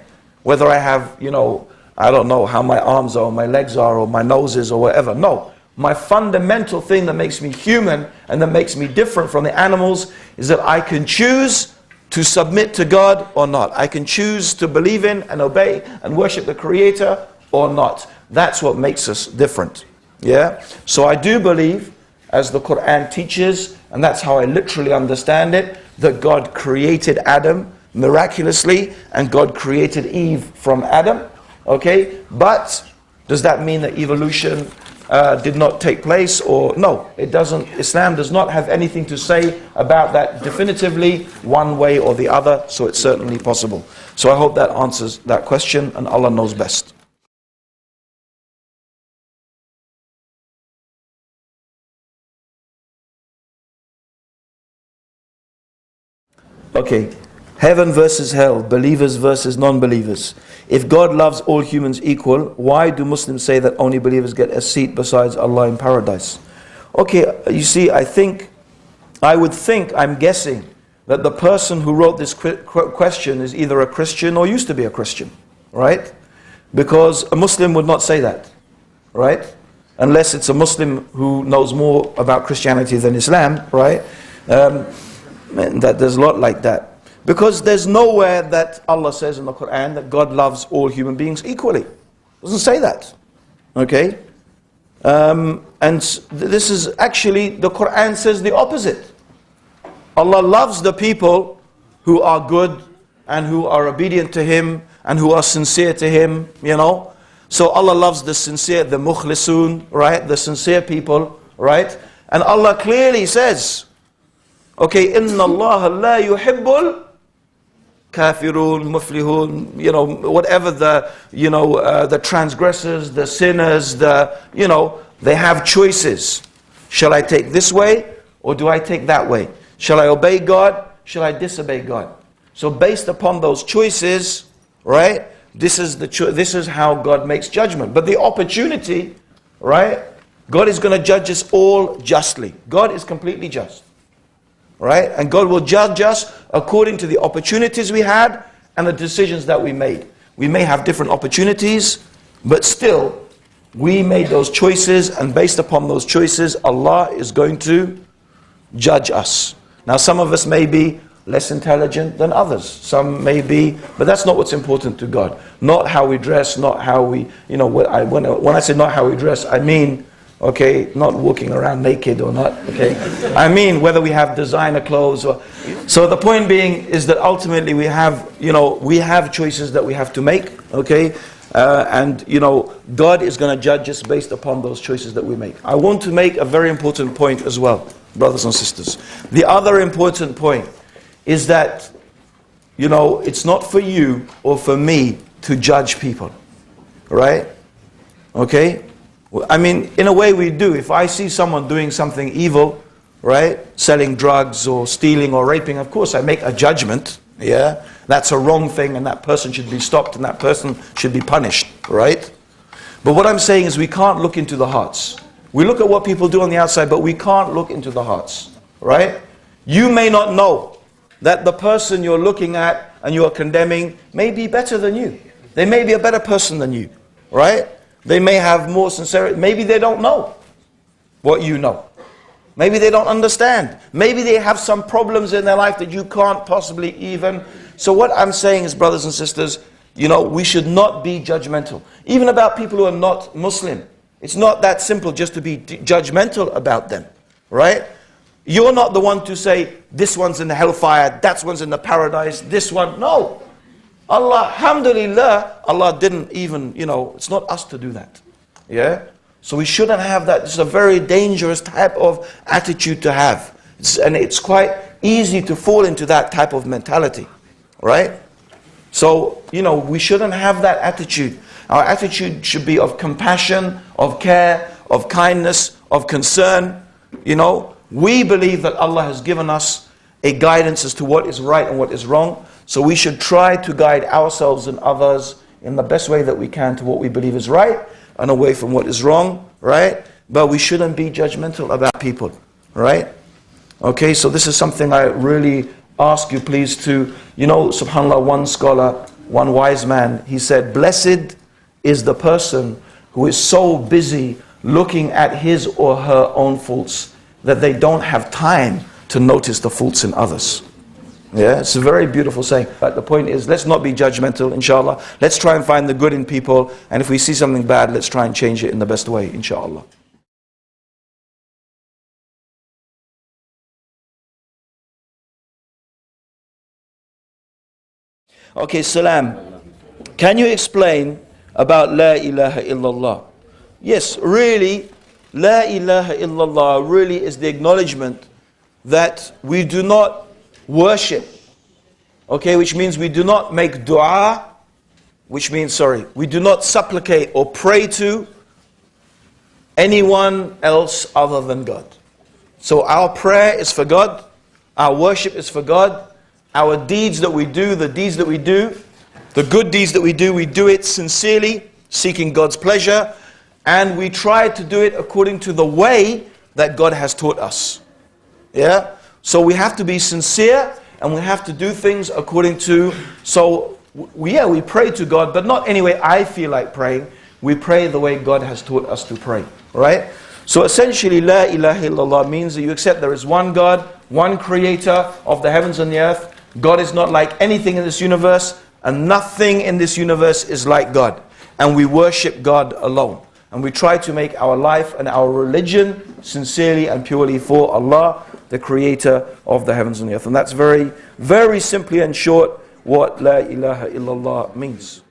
Whether I have, I don't know how my arms are, or my legs are, or my nose is, or whatever. No. My fundamental thing that makes me human and that makes me different from the animals is that I can choose to submit to God or not. I can choose to believe in and obey and worship the Creator or not. That's what makes us different. Yeah? So I do believe, as the Quran teaches, and that's how I literally understand it, that God created Adam miraculously and God created Eve from Adam. Okay? But does that mean that evolution did not take place? Or no, it doesn't. Islam does not have anything to say about that definitively one way or the other, so it's certainly possible. So I hope that answers that question, and Allah knows best. Okay, heaven versus hell, believers versus non-believers. If God loves all humans equal, why do Muslims say that only believers get a seat besides Allah in paradise? Okay, you see, I'm guessing that the person who wrote this question is either a Christian or used to be a Christian, right? Because a Muslim would not say that, right? Unless it's a Muslim who knows more about Christianity than Islam, right? That there's a lot like that. Because there's nowhere that Allah says in the Quran that God loves all human beings equally. It doesn't say that. Okay? And this is actually, the Quran says the opposite. Allah loves the people who are good and who are obedient to Him and who are sincere to Him, So Allah loves the sincere, the mukhlisun, right? The sincere people, right? And Allah clearly says, okay, إِنَّ اللَّهَ لَا يُحِبُّ kafirun, muflihun, whatever the transgressors, the sinners, they have choices. Shall I take this way or do I take that way? Shall I obey God? Shall I disobey God? So based upon those choices, right? This is how God makes judgment. But the opportunity, right? God is going to judge us all justly. God is completely just. Right? And God will judge us according to the opportunities we had and the decisions that we made. We may have different opportunities, but still, we made those choices, and based upon those choices, Allah is going to judge us. Now, some of us may be less intelligent than others. Some may be, but that's not what's important to God. Not how we dress, not how we, when I say not how we dress, I mean, okay, not walking around naked or not, okay. I mean whether we have designer clothes or... So the point being is that ultimately we have choices that we have to make, okay. And God is going to judge us based upon those choices that we make. I want to make a very important point as well, brothers and sisters. The other important point is that, it's not for you or for me to judge people, right? Okay? I mean, in a way we do. If I see someone doing something evil, right, selling drugs or stealing or raping, of course I make a judgment, yeah? That's a wrong thing and that person should be stopped and that person should be punished, right? But what I'm saying is we can't look into the hearts. We look at what people do on the outside, but we can't look into the hearts, right? You may not know that the person you're looking at and you're condemning may be better than you. They may be a better person than you, right? They may have more sincerity. Maybe they don't know what you know. Maybe they don't understand. Maybe they have some problems in their life that you can't possibly even. So what I'm saying is, brothers and sisters, we should not be judgmental. Even about people who are not Muslim. It's not that simple just to be judgmental about them, right? You're not the one to say, this one's in the hellfire, that one's in the paradise, this one. No. Allah, alhamdulillah, Allah didn't even, it's not us to do that. Yeah? So we shouldn't have that. This is a very dangerous type of attitude to have. And it's quite easy to fall into that type of mentality. Right? So, we shouldn't have that attitude. Our attitude should be of compassion, of care, of kindness, of concern. We believe that Allah has given us a guidance as to what is right and what is wrong. So we should try to guide ourselves and others in the best way that we can to what we believe is right and away from what is wrong, right? But we shouldn't be judgmental about people, right? Okay, so this is something I really ask you please to, subhanAllah, one scholar, one wise man, he said, blessed is the person who is so busy looking at his or her own faults that they don't have time to notice the faults in others. Yeah, it's a very beautiful saying. But the point is, let's not be judgmental, inshallah. Let's try and find the good in people. And if we see something bad, let's try and change it in the best way, inshallah. Okay, Salam. Can you explain about La ilaha illallah? Yes, really, La ilaha illallah really is the acknowledgement that we do not worship, okay, which means we do not make dua, which means, we do not supplicate or pray to anyone else other than God. So our prayer is for God, our worship is for God, our deeds that we do, the deeds that we do, the good deeds that we do it sincerely, seeking God's pleasure, and we try to do it according to the way that God has taught us. Yeah? So we have to be sincere and we have to do things according to, we pray to God, but not any way I feel like praying. We pray the way God has taught us to pray. Right? So essentially, La ilaha illallah means that you accept there is one God, one creator of the heavens and the earth. God is not like anything in this universe, and nothing in this universe is like God. And we worship God alone. And we try to make our life and our religion sincerely and purely for Allah, the creator of the heavens and the earth. And that's very, very simply and short what La ilaha illallah means.